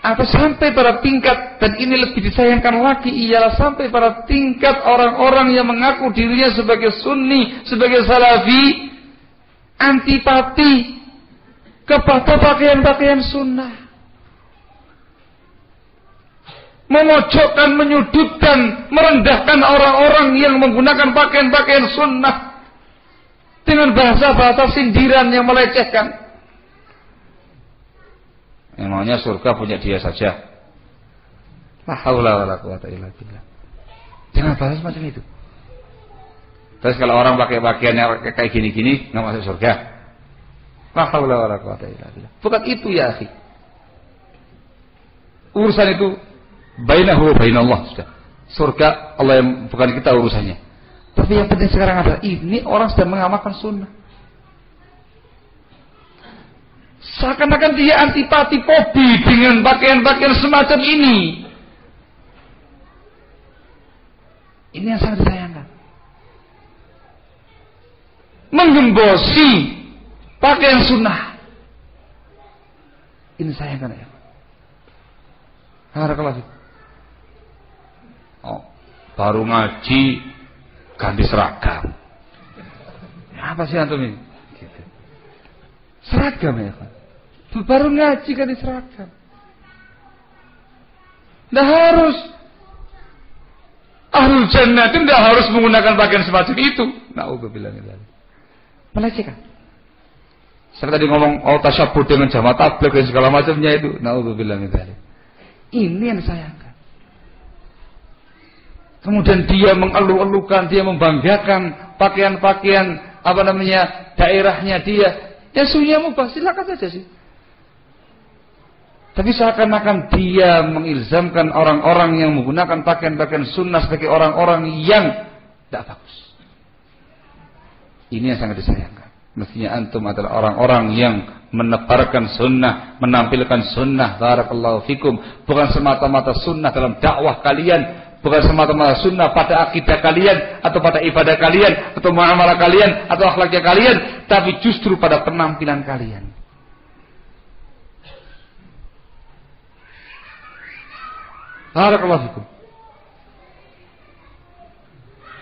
Atau sampai pada tingkat, dan ini lebih disayangkan lagi, ialah sampai pada tingkat orang-orang yang mengaku dirinya sebagai sunni, sebagai salafi, antipati kepada pakaian-pakaian sunnah, memojokkan, menyudutkan, merendahkan orang-orang yang menggunakan pakaian-pakaian sunnah dengan bahasa-bahasa sindiran yang melecehkan. Emangnya surga punya dia saja? La haula wala quwwata illa billah. Jangan bahas macam itu. Terus kalau orang pakai pakaian yang kayak gini-gini nggak masuk surga? La haula wala quwwata illa billah. Bukan itu ya akhi. Urusan itu bainahu wa bainallah sudah. Surga Allah yang, bukan kita urusannya. Tapi yang penting sekarang adalah ini orang sedang mengamalkan sunnah. Seakan-akan dia antipati, fobi dengan pakaian-pakaian semacam ini. Ini yang sangat disayangkan. Menggembosi pakaian sunnah. Ini sayangkan ya. Barakallahu fiik. Baru ngaji ganti seragam. Apa sih antum ini? Gitu. Seragam ya Pak. Baru ngaji ganti seragam. Tidak harus. Ahlul jannah itu tidak harus menggunakan pakaian semacam itu. Na'udzubillah min dzalik. Melecehkan. Saya tadi ngomong tasyabbuh dengan jamaah tabligh dan segala macamnya itu. Na'udzubillah min dzalik. Ini yang disayangkan. Kemudian dia mengeluh-elukan, dia membanggakan pakaian-pakaian daerahnya dia. Ya sunya mubah, silakan saja sih. Tapi seakan-akan dia mengilzamkan orang-orang yang menggunakan pakaian-pakaian sunnah sebagai orang-orang yang tidak bagus. Ini yang sangat disayangkan. Mestinya antum adalah orang-orang yang menebarkan sunnah, menampilkan sunnah. Barakallahu fikum. Bukan semata-mata sunnah dalam dakwah kalian, bukan semata-mata sunnah pada akidah kalian, atau pada ibadah kalian, atau muamalah kalian, atau akhlaknya kalian, tapi justru pada penampilan kalian. Barakallahu fikum.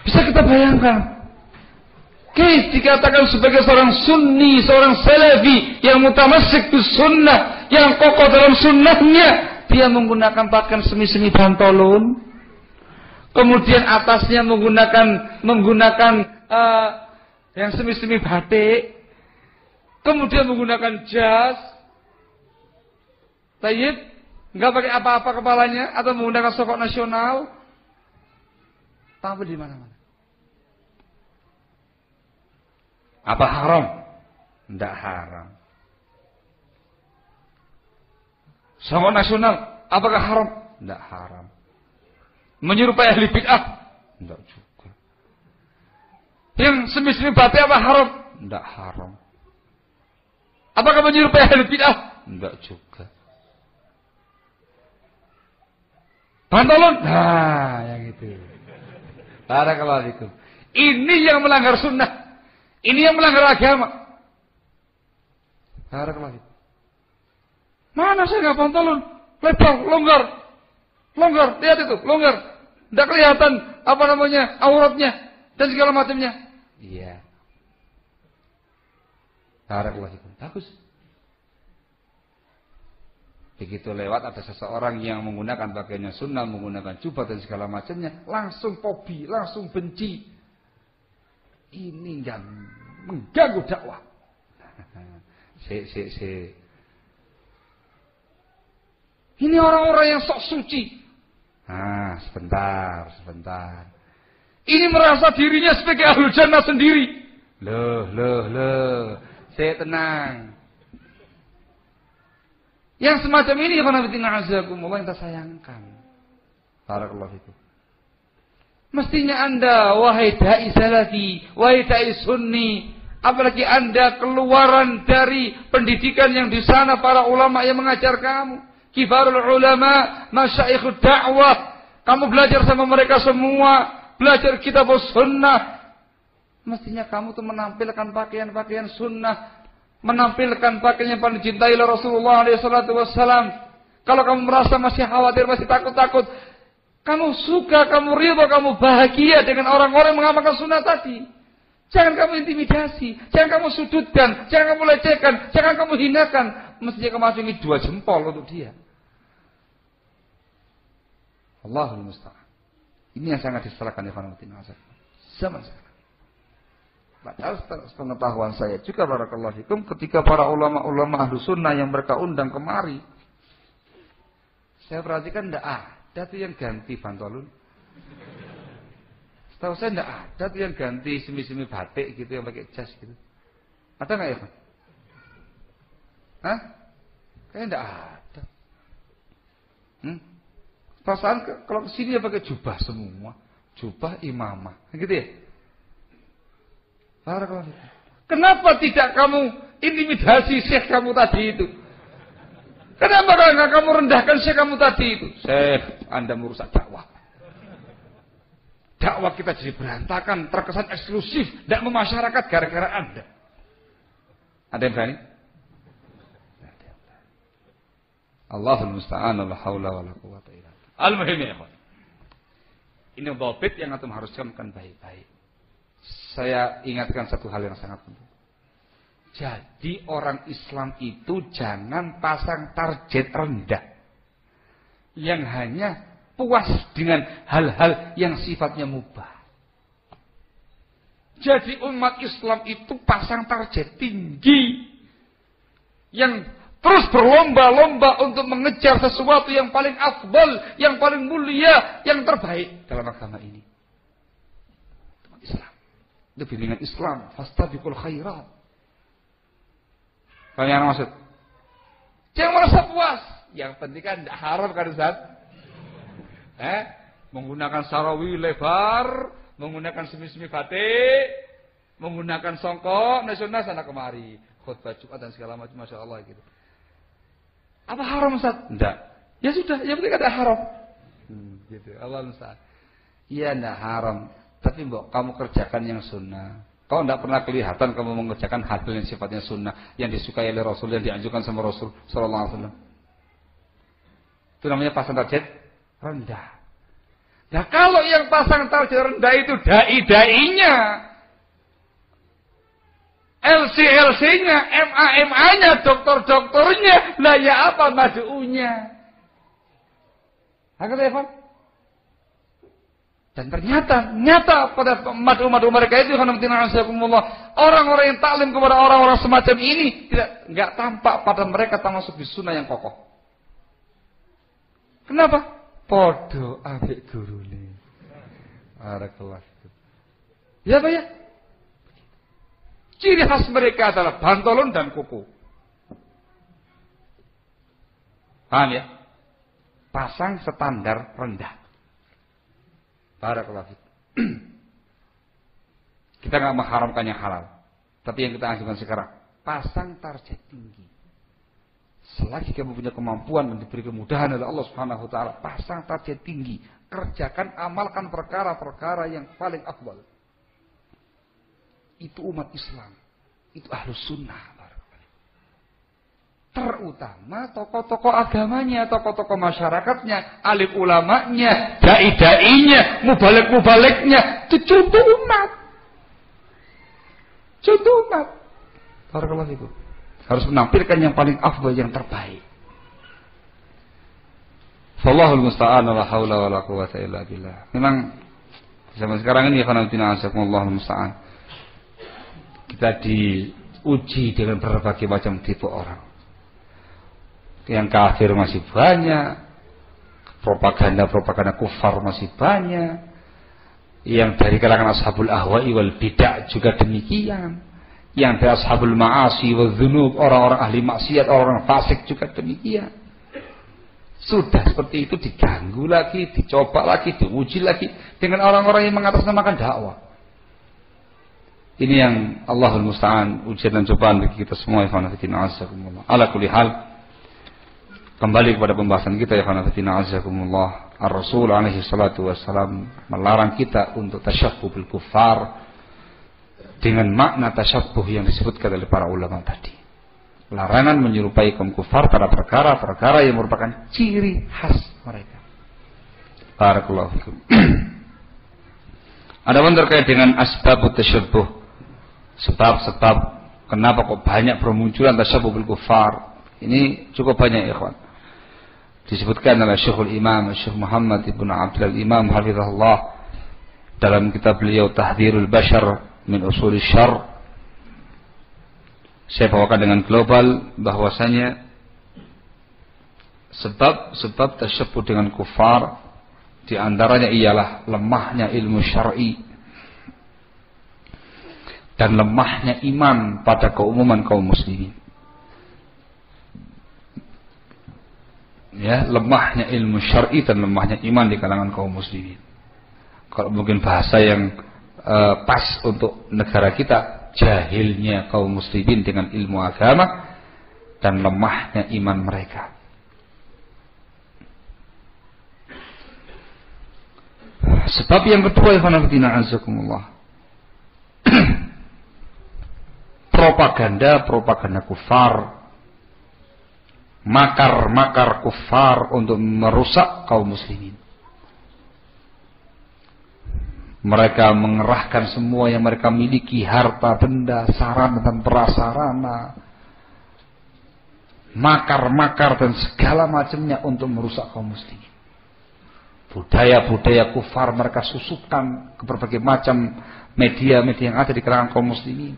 Bisa kita bayangkan, dikatakan sebagai seorang sunni, seorang salafi yang mutamassik bis sunnah, yang kokoh dalam sunnahnya, dia menggunakan pakaian semi-semi pantolon, kemudian atasnya menggunakan yang semi-semi batik, kemudian menggunakan jas, tayyib, nggak pakai apa-apa kepalanya, atau menggunakan sokok nasional, tampil di mana-mana. Apa haram? Tidak haram. Sokok nasional Apakah haram? Tidak haram. Menyerupai ahli bid'ah? Tidak juga. Yang semi-semi batik apa haram? Tidak haram. Apakah menyerupai ahli bid'ah? Tidak juga. Pantolon? Nah, yang itu. Barakallahu fikum. Ini yang melanggar sunnah. Ini yang melanggar agama. Barakallahu fikum. Mana saya nggak pantolon? Lebar, longgar. Longgar, lihat itu, longgar. Tidak kelihatan apa namanya auratnya dan segala macamnya. Iya. Barakallahu fikum. Bagus. Begitu lewat ada seseorang yang menggunakan pakaiannya sunnah, menggunakan jubah dan segala macamnya, langsung fobi, langsung benci. Ini yang mengganggu dakwah. Ini orang-orang yang sok suci. Nah, sebentar. Ini merasa dirinya sebagai ahlul jannah sendiri. Loh. Saya tenang. Yang semacam ini yang kita sayangkan. Barakallahu fikum. Mestinya Anda, wahai dai salafi, wahai dai sunni, apalagi Anda keluaran dari pendidikan yang di sana para ulama yang mengajar kamu, kibarul ulama, masyaikhud dakwah, kamu belajar sama mereka semua, belajar kitab sunnah. Mestinya kamu tuh menampilkan pakaian-pakaian sunnah, menampilkan pakaian yang paling dicintai oleh Rasulullah SAW. Kalau kamu merasa masih khawatir, masih takut-takut, kamu suka, kamu ridho, kamu bahagia dengan orang-orang yang mengamalkan sunnah tadi. Jangan kamu intimidasi, jangan kamu sudutkan, jangan kamu lecehkan, jangan kamu hinakan. Mestinya kamu acungi 2 jempol untuk dia. Allahul musta'an. Ini yang sangat disalahkan zaman sekarang. Padahal pengetahuan saya juga barakallahu fikum ketika para ulama-ulama ahlu sunnah yang mereka undang kemari, saya perhatikan tidak ada tuh yang ganti pantolon. Setahu saya tidak ada tuh yang ganti semi-semi batik gitu, yang pakai jas gitu. Ada nggak ya, Pak? Hah? Kayaknya tidak ada. Perasaan kalau kesini ya pakai jubah semua, jubah imamah, gitu ya. Kenapa tidak kamu intimidasi syekh kamu tadi itu? Kenapa enggak kamu rendahkan syekh kamu tadi itu? Syekh, Anda merusak dakwah. Dakwah kita jadi berantakan, terkesan eksklusif, tidak memasyarakat gara-gara Anda. Ada yang berani? Allahul musta'an, la haula wala quwwata illa billah. Al-muhim ya ikhwan. Ini dhabit yang antum harus camkan baik-baik. Saya ingatkan satu hal yang sangat penting. Jadi orang Islam itu jangan pasang target rendah. Yang hanya puas dengan hal-hal yang sifatnya mubah. Jadi umat Islam itu pasang target tinggi. Yang terus berlomba-lomba untuk mengejar sesuatu yang paling afdal, yang paling mulia, yang terbaik dalam agama ini. Islam. Itu bimbingan Islam, fastabiqul khairat. Apa yang maksud? Jangan merasa puas. Yang penting kan tidak haram kan Ustaz? Menggunakan sarawi lebar, menggunakan semi-semi batik, menggunakan songkok, nasional sana kemari, khutbah Jumat dan segala macam, masya Allah gitu. Apa haram Ustaz? Tidak. Ya sudah, yang penting ada haram. Gitu. Allah Ustaz. Iya tidak haram. Tapi kamu kerjakan yang sunnah. Kau tidak pernah kelihatan kamu mengerjakan hal-hal yang sifatnya sunnah, yang disukai oleh Rasul, yang dianjurkan sama Rasul Sallallahu Alaihi Wasallam. Itu namanya pasang target rendah. Nah kalau yang pasang target rendah itu dai-dainya, LC-LC-nya, MA-MA-nya, dokter-dokternya, lah ya apa madu'unya? Agak Evan? Dan ternyata nyata pada madu-madu mereka itu orang-orang yang taklim kepada orang-orang semacam ini enggak tampak pada mereka termasuk di sunnah yang kokoh. Kenapa? Podo ambek gurune. Barakallah. Ya Pak ya? Ciri khas mereka adalah pantolon dan kuku. Paham ya? pasang standar rendah. Barakallahu fiik. Kita nggak mengharamkan yang halal, tapi yang kita anjurkan sekarang pasang target tinggi. Selagi kamu punya kemampuan dan diberi kemudahan oleh Allah Subhanahu wa taala, pasang target tinggi, kerjakan, amalkan perkara-perkara yang paling afdal. Itu umat Islam, itu ahlus sunnah. Terutama tokoh-tokoh agamanya, tokoh-tokoh masyarakatnya, alim ulamanya, dai-dainya, mubalek-mubaleknya, itu contoh umat. Contoh umat. Barakallahu fikum. Harus menampilkan yang paling afdal, yang terbaik. Wallahul musta'an, la haula wala quwwata illa billah. Memang zaman sekarang ini Allahul musta'an. Kita diuji dengan berbagai macam tipe orang. Yang kafir masih banyak, propaganda kufar masih banyak, yang dari kalangan ashabul ahwa'i wal bid'ah juga demikian, yang dari ashabul ma'asi wal dzunub, orang-orang ahli maksiat, orang-orang fasik juga demikian. Sudah seperti itu diganggu lagi, dicoba lagi, diuji lagi dengan orang-orang yang mengatasnamakan dakwah. Ini yang Allahul musta'an, ujian dan cobaan bagi kita semua. Ala kulli hal, kembali kepada pembahasan kita ya khanafatina azakumullah. Ar-Rasul alaihi salatu wassalam melarang kita untuk tasyabbuh bil kuffar dengan makna tasyabbuh yang disebutkan oleh para ulama tadi. Larangan menyerupai kaum kufar pada perkara-perkara yang merupakan ciri khas mereka. Barakallahu fikum. Adapun terkait dengan asbab tasyabbuh, sebab-sebab kenapa kok banyak bermunculan tasyabbuh bil kuffar, ini cukup banyak ikhwan. Disebutkan oleh Syekhul Imam Syekh Muhammad Ibn Abdul Imam hafizahullah dalam kitab beliau Tahdhirul Bashar min Ushul Syarr. Saya bawakan dengan global bahwasanya sebab tasyabbuh dengan kufar di antaranya ialah lemahnya ilmu syar'i dan lemahnya iman pada keumuman kaum muslimin. Ya, lemahnya ilmu syar'i dan lemahnya iman di kalangan kaum muslimin. Kalau mungkin bahasa yang pas untuk negara kita, jahilnya kaum muslimin dengan ilmu agama dan lemahnya iman mereka. Sebab yang kedua, ikhwanatina azakumullah, propaganda kufar, makar kufar untuk merusak kaum muslimin. Mereka mengerahkan semua yang mereka miliki, harta, benda, sarana dan prasarana, makar dan segala macamnya untuk merusak kaum muslimin. Budaya-budaya kufar mereka susupkan ke berbagai macam media-media yang ada di kalangan kaum muslimin.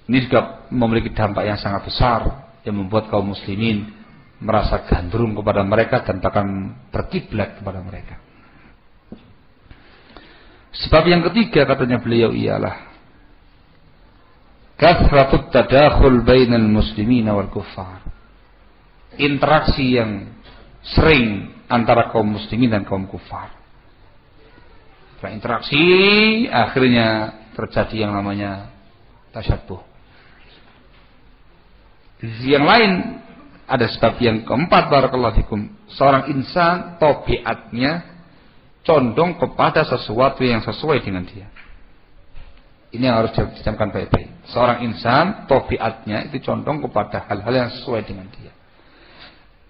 Ini juga memiliki dampak yang sangat besar, yang membuat kaum muslimin merasa gandrung kepada mereka dan bahkan berkiblat kepada mereka. Sebab yang ketiga katanya beliau ialah kathratut tadakhul bainal muslimin wal kuffar. Interaksi yang sering antara kaum muslimin dan kaum kufar. Setelah interaksi akhirnya terjadi yang namanya tasyabbuh. Di sisi yang lain ada sebab yang keempat, barakallahu fikum. Seorang insan tabiatnya condong kepada sesuatu yang sesuai dengan dia. Ini yang harus dicamkan baik-baik. Seorang insan tabiatnya itu condong kepada hal-hal yang sesuai dengan dia.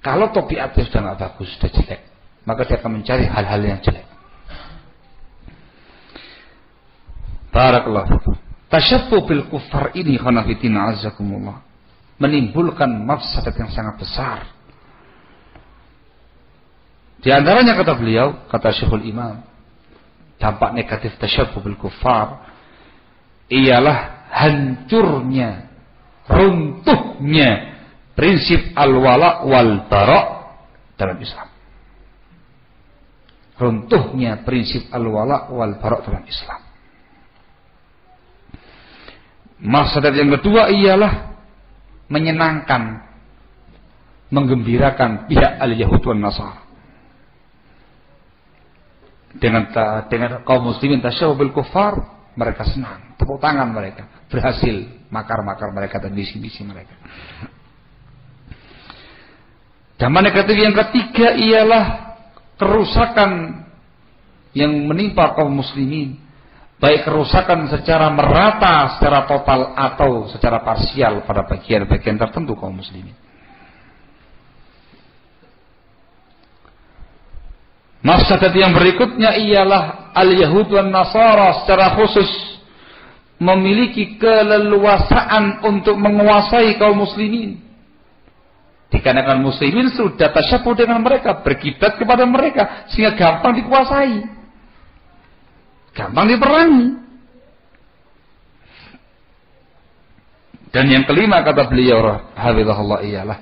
Kalau tabiatnya sudah tidak bagus, sudah jelek, maka dia akan mencari hal-hal yang jelek. Barakallahu fikum. Tasyabbuh bil kufar ini khanafitina azakumullah menimbulkan mafsadat yang sangat besar. Di antaranya kata beliau, kata Syekhul Imam, dampak negatif tasyabbuh bil kufar ialah hancurnya, runtuhnya prinsip al-wala wal bara dalam Islam. Runtuhnya prinsip al-wala wal bara dalam Islam. Mafsadat yang kedua ialah menyenangkan menggembirakan pihak al-Yahud wan Nasara. Dengan kaum muslimin tasyabbuh bil kuffar, mereka senang, tepuk tangan mereka, berhasil makar-makar mereka dan misi-misi mereka. Dampak negatif yang ketiga ialah kerusakan yang menimpa kaum muslimin, baik kerusakan secara merata, secara total atau secara parsial pada bagian-bagian tertentu kaum muslimin. Mafsadat yang berikutnya ialah al-Yahud wan Nasara secara khusus memiliki keleluasaan untuk menguasai kaum muslimin. Dikarenakan muslimin sudah tasyabbuh dengan mereka, berkiblat kepada mereka, sehingga gampang dikuasai, gampang diperangi. Dan yang kelima kata beliau hafizahullah ialah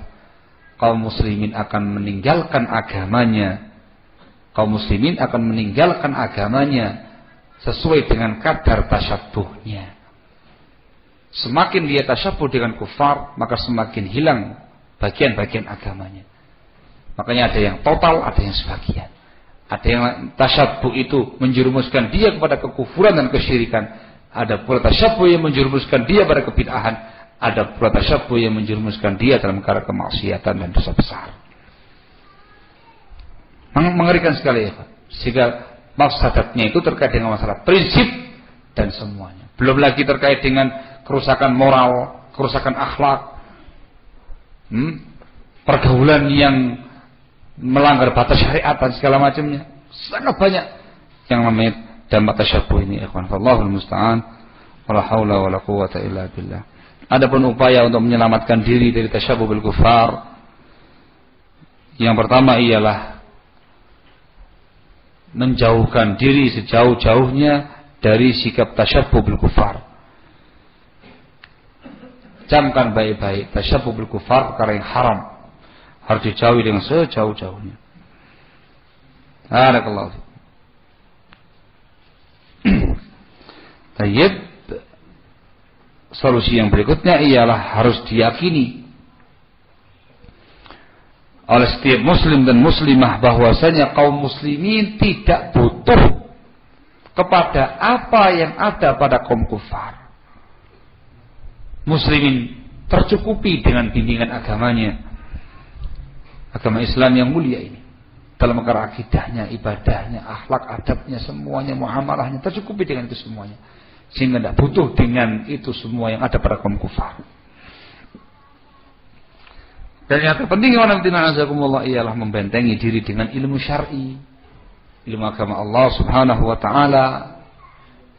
kaum muslimin akan meninggalkan agamanya. Kaum muslimin akan meninggalkan agamanya sesuai dengan kadar tasyabbuhnya. Semakin dia tasyabbuh dengan kufar, maka semakin hilang bagian-bagian agamanya. Makanya ada yang total, ada yang sebagian. Ada yang tasyabbuh itu menjerumuskan dia kepada kekufuran dan kesyirikan. Ada pula tasyabbuh yang menjerumuskan dia pada kebid'ahan. Ada pula tasyabbuh yang menjerumuskan dia dalam perkara kemaksiatan dan dosa besar. Mengerikan sekali ya, sehingga mafsadatnya itu terkait dengan masalah prinsip dan semuanya. Belum lagi terkait dengan kerusakan moral, kerusakan akhlak, pergaulan yang melanggar batas syariat dan segala macamnya. Sangat banyak yang namanya dampak tasyabbuh ini. Wallahul musta'an. Wala haula wala quwwata illa billah. Adapun upaya untuk menyelamatkan diri dari tasyabbuh bil kufar, yang pertama ialah menjauhkan diri sejauh-jauhnya dari sikap tasyabbuh bil kufar. Camkan baik-baik, tasyabbuh bil kufar perkara yang haram, harus dijauhi dengan sejauh-jauhnya. Barakallahu fiik. Tayyib. Solusi yang berikutnya ialah harus diyakini oleh setiap muslim dan muslimah bahwasanya kaum muslimin tidak butuh kepada apa yang ada pada kaum kufar. Muslimin tercukupi dengan bimbingan agamanya, agama Islam yang mulia ini, dalam perkara akidahnya, ibadahnya, akhlak, adabnya, semuanya, muamalahnya, tercukupi dengan itu semuanya, sehingga tidak butuh dengan itu semua yang ada pada kaum kufar. Dan yang terpenting ialah membentengi diri dengan ilmu syar'i, ilmu agama Allah Subhanahu wa taala.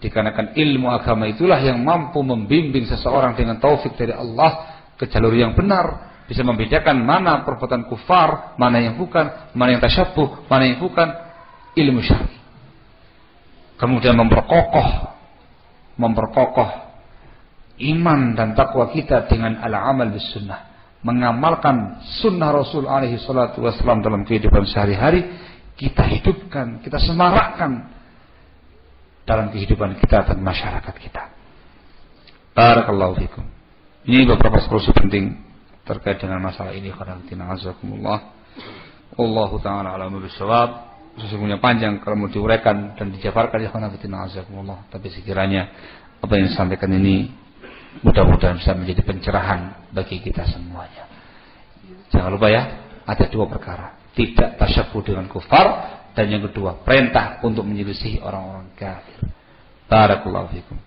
Dikarenakan ilmu agama itulah yang mampu membimbing seseorang dengan taufik dari Allah ke jalur yang benar, bisa membedakan mana perbuatan kufar, mana yang bukan, mana yang tasyabbuh, mana yang bukan, ilmu syar'i. Kemudian memperkokoh iman dan takwa kita dengan al-amal bis sunnah, mengamalkan sunnah Rasul alaihi salatu wassalam dalam kehidupan sehari-hari, kita hidupkan, kita semarakkan dalam kehidupan kita dan masyarakat kita. Barakallahu fikum. Ini beberapa solusi penting terkait dengan masalah ini. Khairan azakumullah. Wallahu taala a'lamu bissawab. Sesungguhnya panjang kalau mau diuraikan dan dijabarkan ya khairan azakumullah. Tapi sekiranya apa yang disampaikan ini mudah-mudahan bisa menjadi pencerahan bagi kita semuanya. Jangan lupa ya, ada dua perkara. Tidak tasyabbuh dengan kufar, dan yang kedua, perintah untuk menyelisihi orang-orang kafir. Barakallahu fikum.